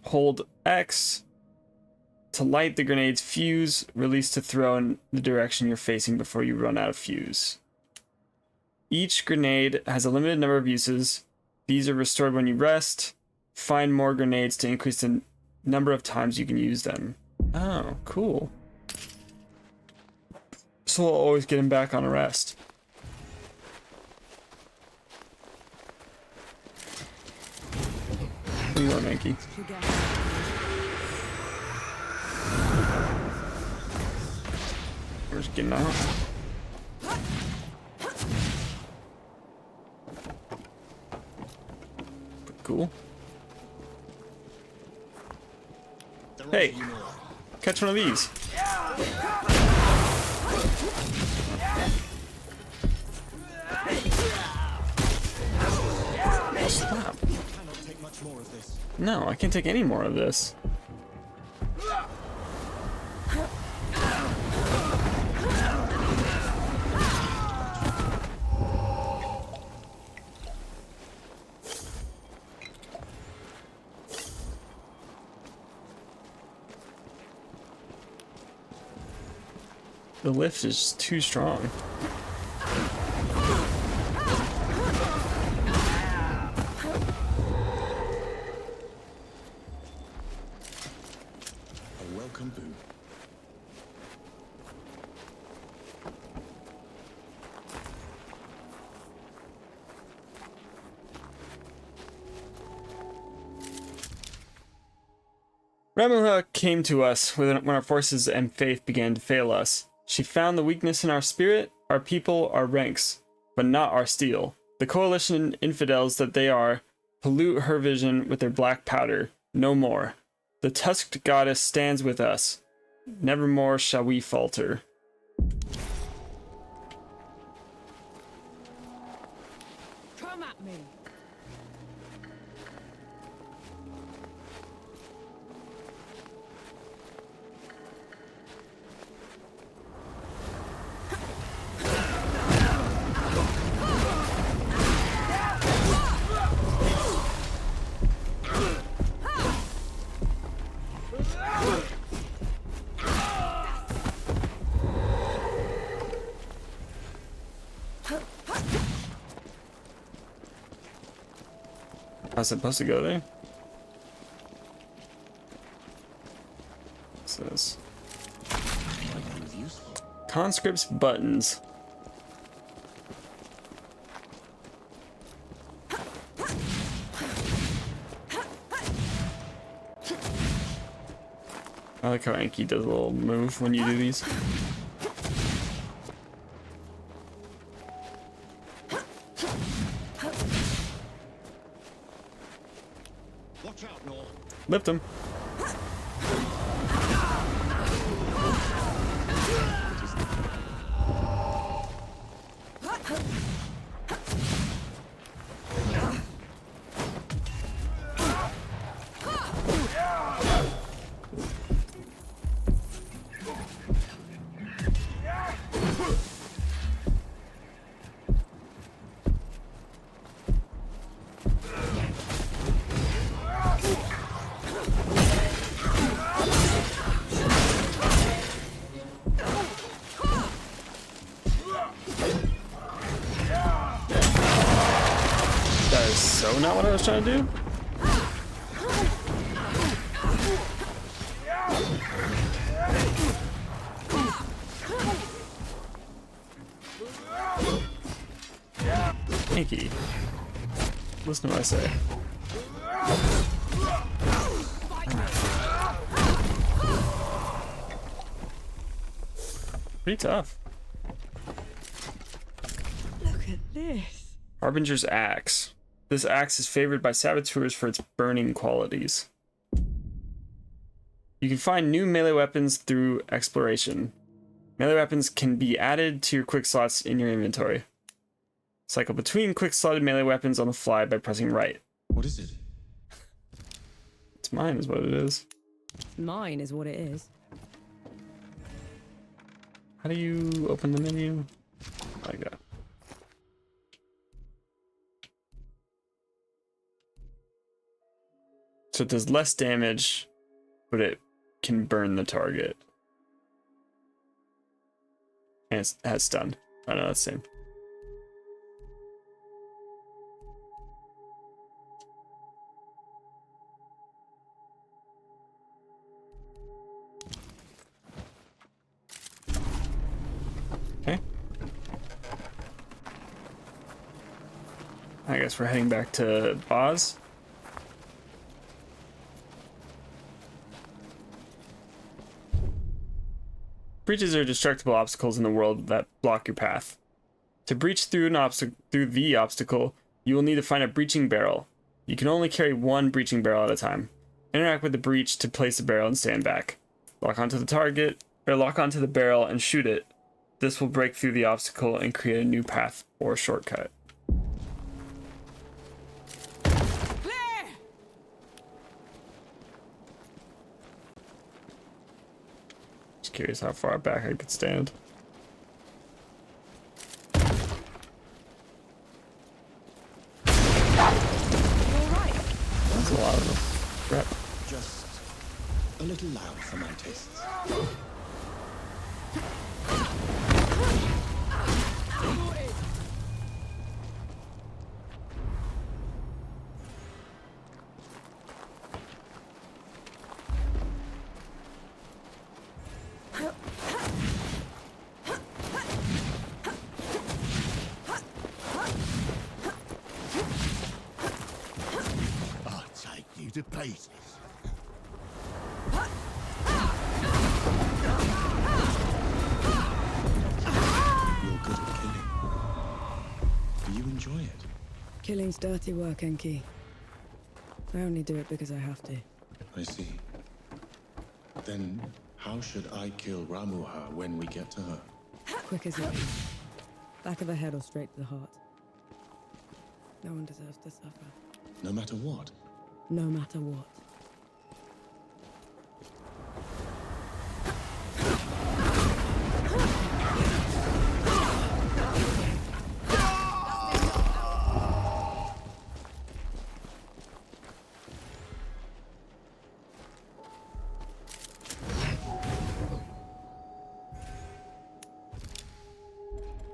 Hold X to light the grenade's fuse, release to throw in the direction you're facing before you run out of fuse. Each grenade has a limited number of uses. These are restored when you rest. Find more grenades to increase the number of times you can use them. Oh, cool. So we'll always get him back on a rest. What do you want, Mankey? We're just getting out. Cool. Hey, catch one of these. Oh, stop. No, I can't take any more of this. The lift is just too strong. A welcome boon. Ramuha came to us when our forces and faith began to fail us. She found the weakness in our spirit, our people, our ranks, but not our steel. The coalition infidels that they are pollute her vision with their black powder. No more. The tusked goddess stands with us. Nevermore shall we falter. Come at me. I was supposed to go there. What's this? Conscript's buttons. I like how Anki does a little move when you do these. Lift him. Not what I was trying to do. Frankie. Listen to what I say. Pretty tough. Look at this. Harbinger's Axe. This axe is favored by saboteurs for its burning qualities. You can find new melee weapons through exploration. Melee weapons can be added to your quick slots in your inventory. Cycle between quick slotted melee weapons on the fly by pressing right. What is it? It's mine is what it is. Mine is what it is. How do you open the menu? Like that. So it does less damage, but it can burn the target. And it has stun. I know, that's the same. Okay. I guess we're heading back to Boz. Breaches are destructible obstacles in the world that block your path. To breach through the obstacle, you will need to find a breaching barrel. You can only carry one breaching barrel at a time. Interact with the breach to place the barrel and stand back. Lock onto the target, or lock onto the barrel and shoot it. This will break through the obstacle and create a new path or shortcut. Clear! Just curious how far back I could stand. That's a lot of rep. Just a little loud for my tastes. I'll take you to pieces. You're good at killing. Do you enjoy it? Killing's dirty work, Enki. I only do it because I have to. I see. Then how should I kill Ramuha when we get to her? Quick as you can. Back of the head or straight to the heart. No one deserves to suffer. No matter what? No matter what.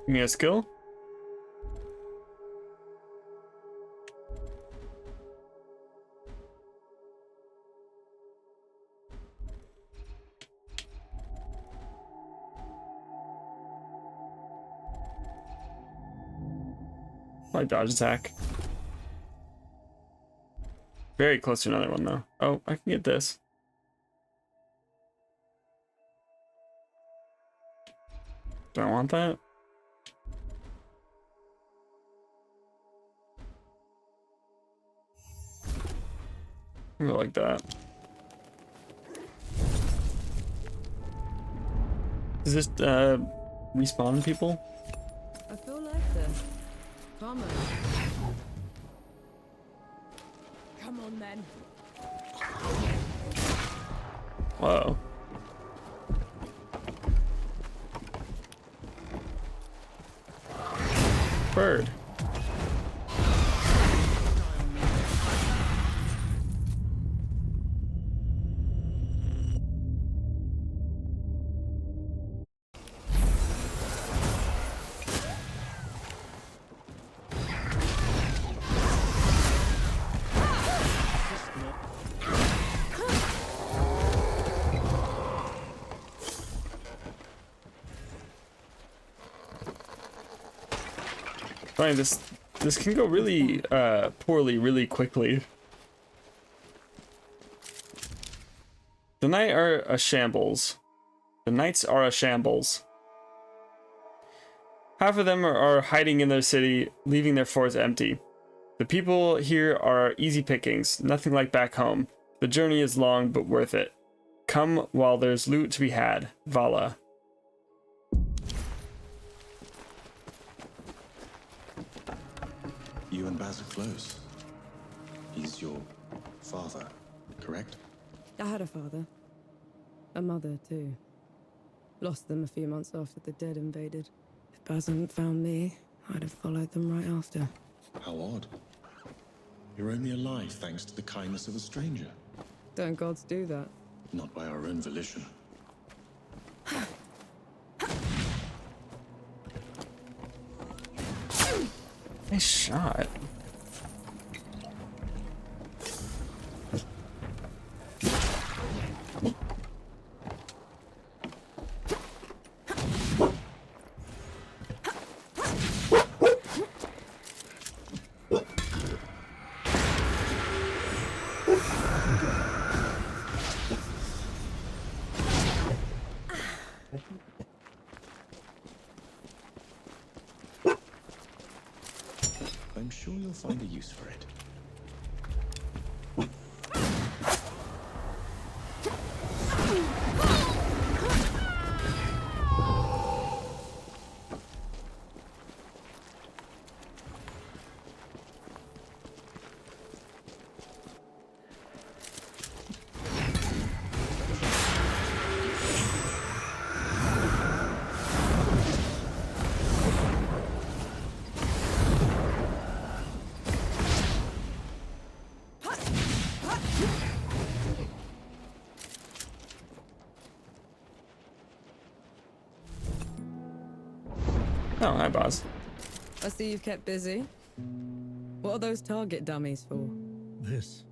Give me a skill. My dodge attack. Very close to another one though. Oh, I can get this. Do I want that? I go like that. Is this respawn people? I feel like this. Come on. Come on then. Whoa. Bird. Funny, this This can go really poorly really quickly. The Knights are a shambles. The Knights are a shambles. Half of them are hiding in their city, leaving their forts empty. The people here are easy pickings, nothing like back home. The journey is long, but worth it. Come while there's loot to be had. Vala. You and Baz are close. He's your father, correct? I had a father. A mother, too. Lost them a few months after the dead invaded. If Baz hadn't found me, I'd have followed them right after. How odd. You're only alive thanks to the kindness of a stranger. Don't gods do that? Not by our own volition. Nice shot. I'm sure you'll find a use for it. Oh, hi, boss. I see you've kept busy. What are those target dummies for? This.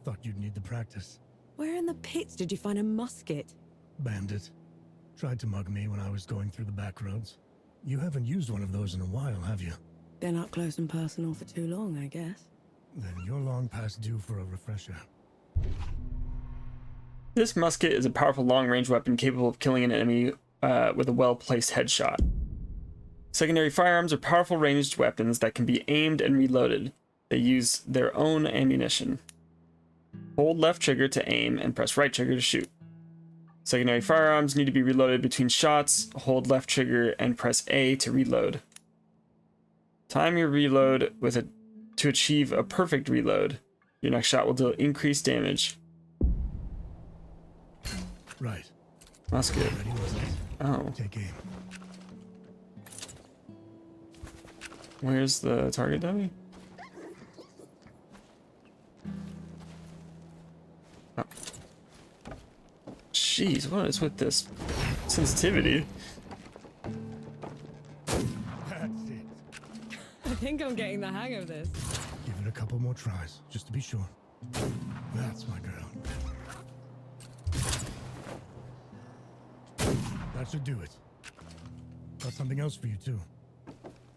Thought you'd need the practice. Where in the pits did you find a musket? Bandit. Tried to mug me when I was going through the back roads. You haven't used one of those in a while, have you? Been up close and personal for too long, I guess. Then you're long past due for a refresher. This musket is a powerful long-range weapon capable of killing an enemy with a well-placed headshot. Secondary firearms are powerful ranged weapons that can be aimed and reloaded. They use their own ammunition. Hold left trigger to aim and press right trigger to shoot. Secondary firearms need to be reloaded between shots. Hold left trigger and press A to reload. Time your reload to achieve a perfect reload. Your next shot will deal increased damage. Right. Musket. Ready was it? Oh. Take aim. Where's the target dummy? Oh. Jeez, what is with this sensitivity? That's it. I think I'm getting the hang of this. Give it a couple more tries, just to be sure. That's my girl. That should do it. Got something else for you, too.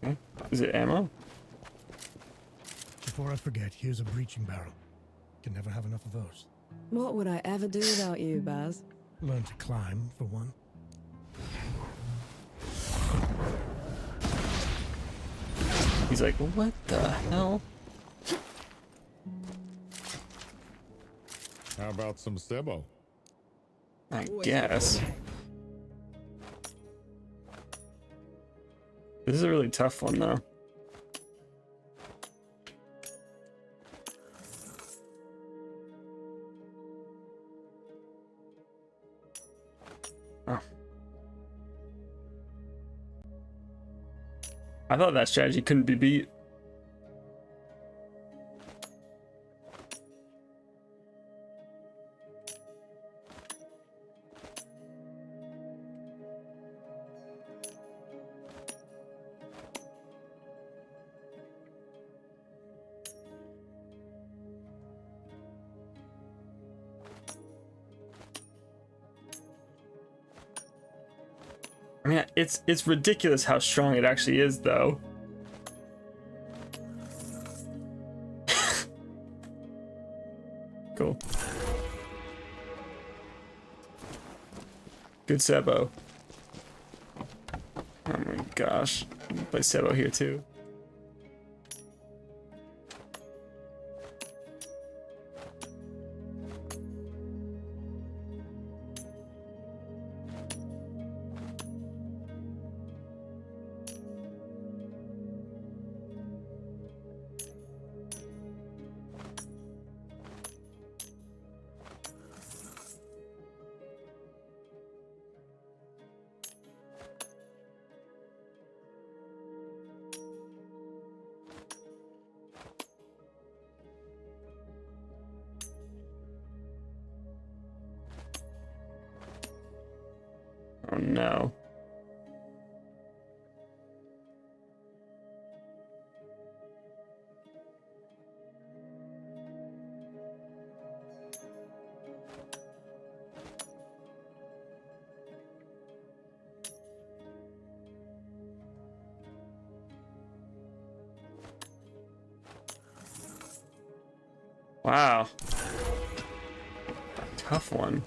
Okay. Is it ammo? Before I forget, here's a breaching barrel. Can never have enough of those. What would I ever do without you, Baz? Learn to climb, for one. He's like, what the hell? How about some Sebo? I guess. This is a really tough one, though. Oh. I thought that strategy couldn't be beat. I mean, it's ridiculous how strong it actually is, though. Good Sebo. Oh my gosh. I'm gonna play Sebo here too. Oh no. Wow. Tough one.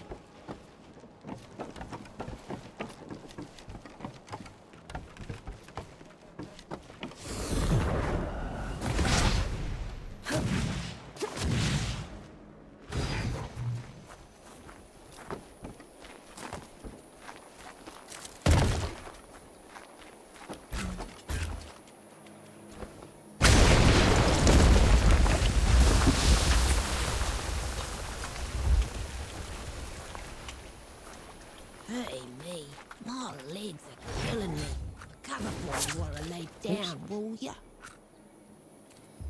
Hey me, my legs are killing me. Cover for me while I lay down, will ya?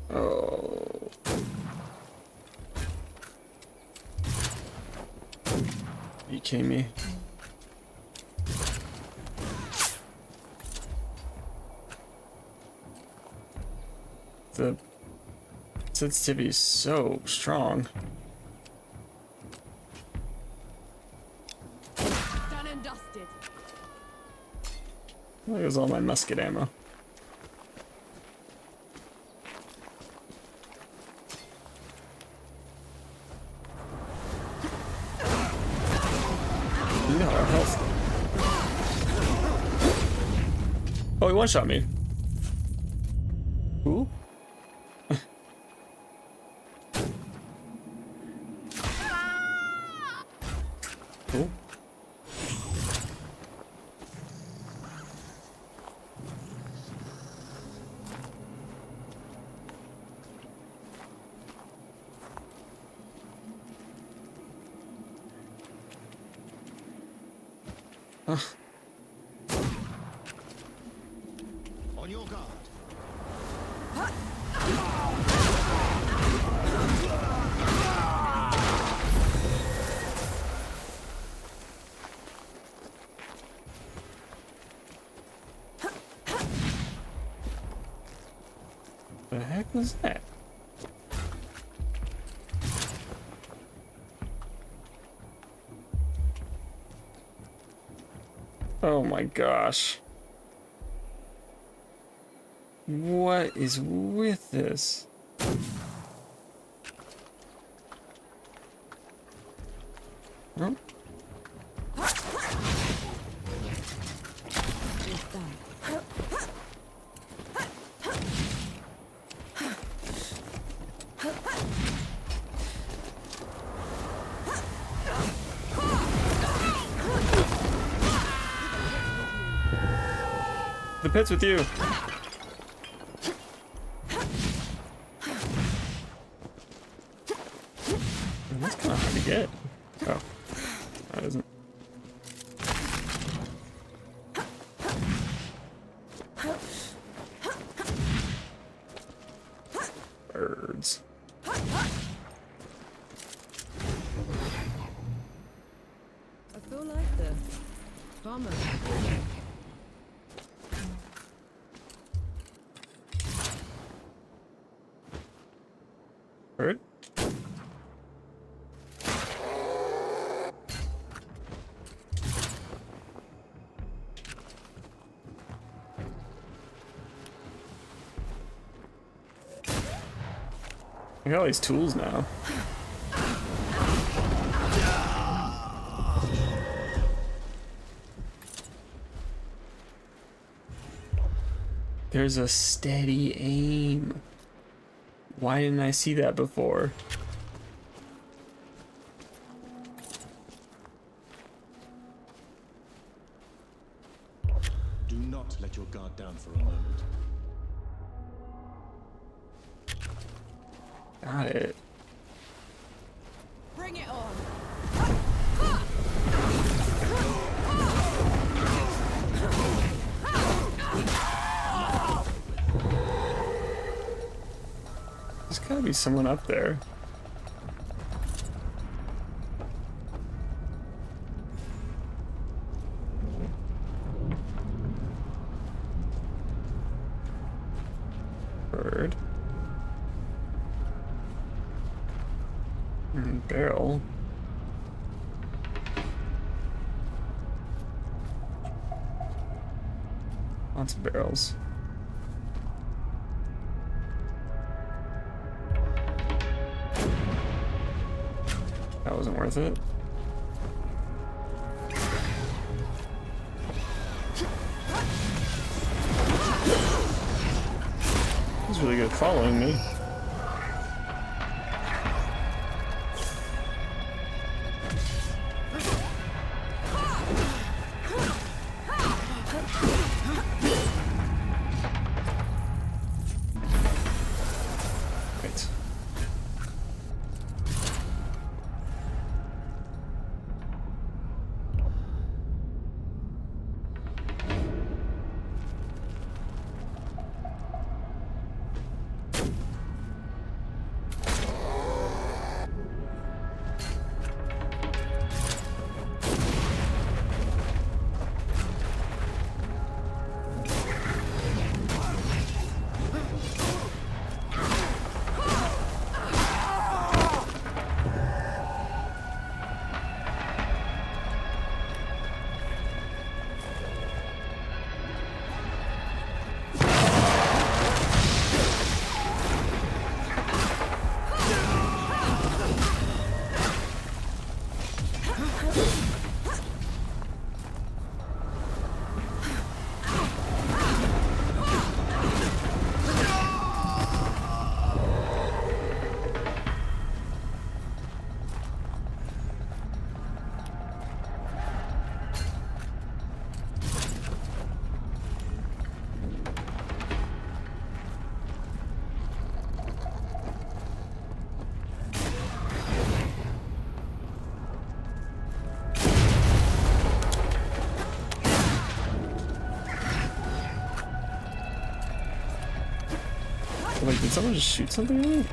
Oh. You kidding me? The sensitivity is so strong. Done and dusted. There goes all my musket ammo. No, our health. Oh, he one-shot me. Who? Cool. On your guard. The heck was that? Oh my gosh. What is with this? Huh? The pit's with you. That's kind of hard to get. Oh, that isn't. Birds. I feel like the farmer. Bird? I got all these tools now. There's a steady aim. Why didn't I see that before? Do not let your guard down for a moment. Got it. Bring it on. There's gotta be someone up there. Bird. Barrel. Lots of barrels. That wasn't worth it. He's really good at following me. Right. Like, did someone just shoot something at me?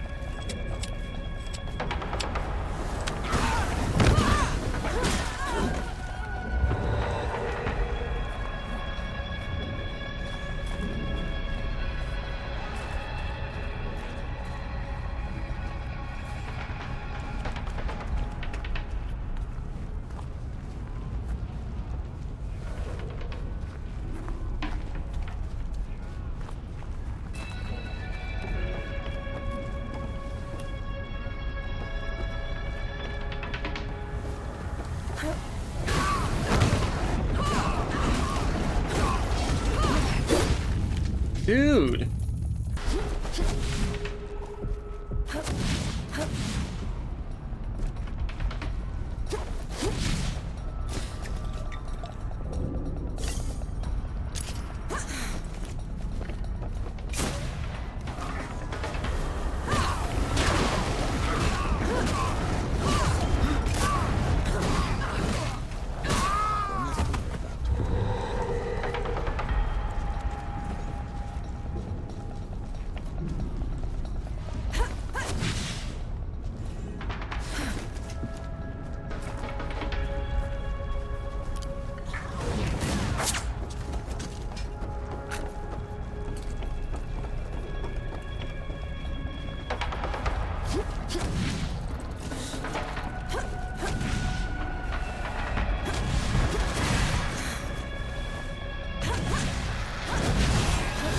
Dude!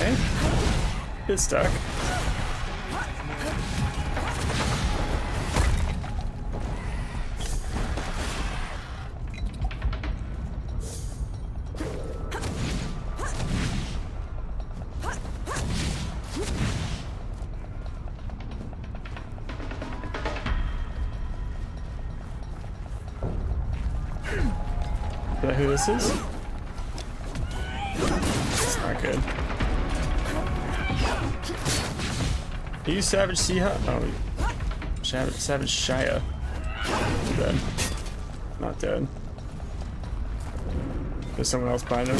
Okay. It's stuck. that who this is? It's not good. Are you Savage Seahawk? Oh, Savage Shia. Dead. Not dead. There's someone else behind him.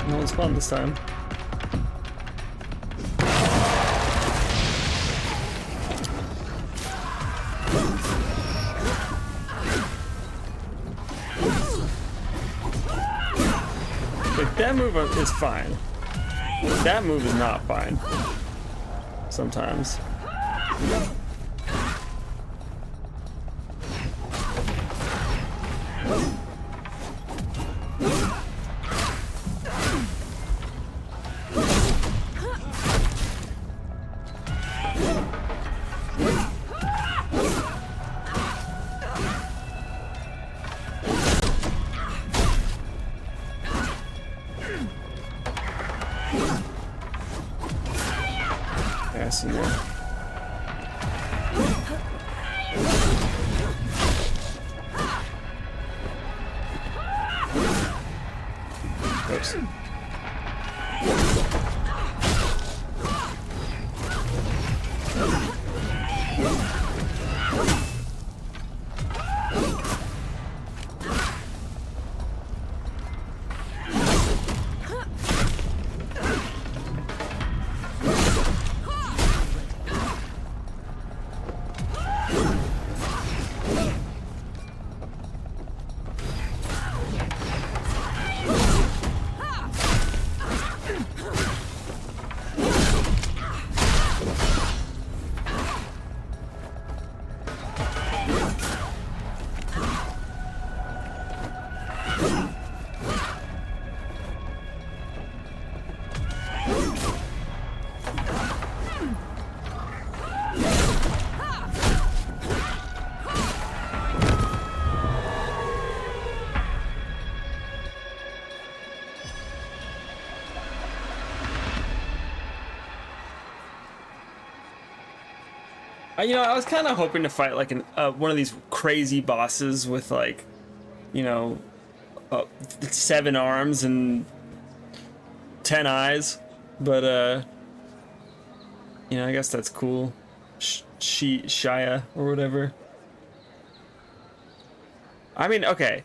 No one's fun this time. Like, that move is fine. That move is not fine. Sometimes. Yeah, I see that. Oops. You know, I was kind of hoping to fight like one of these crazy bosses with like, you know, 7 arms and 10 eyes, but you know, I guess that's cool. Shia or whatever. I mean, okay,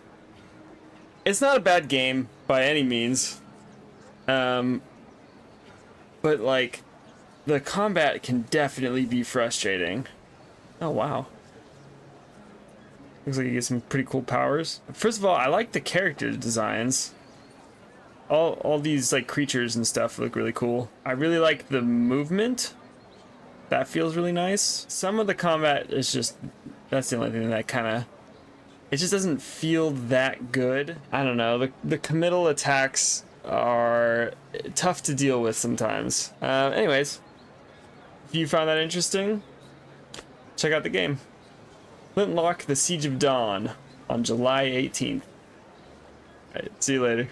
it's not a bad game by any means, but like, the combat can definitely be frustrating. Oh, wow. Looks like you get some pretty cool powers. First of all, I like the character designs. All these like creatures and stuff look really cool. I really like the movement. That feels really nice. Some of the combat is just, that's the only thing that kind of, it just doesn't feel that good. I don't know, the committal attacks are tough to deal with sometimes. Anyways, if you found that interesting, check out the game. Flintlock, The Siege of Dawn on July 18th. Alright, see you later.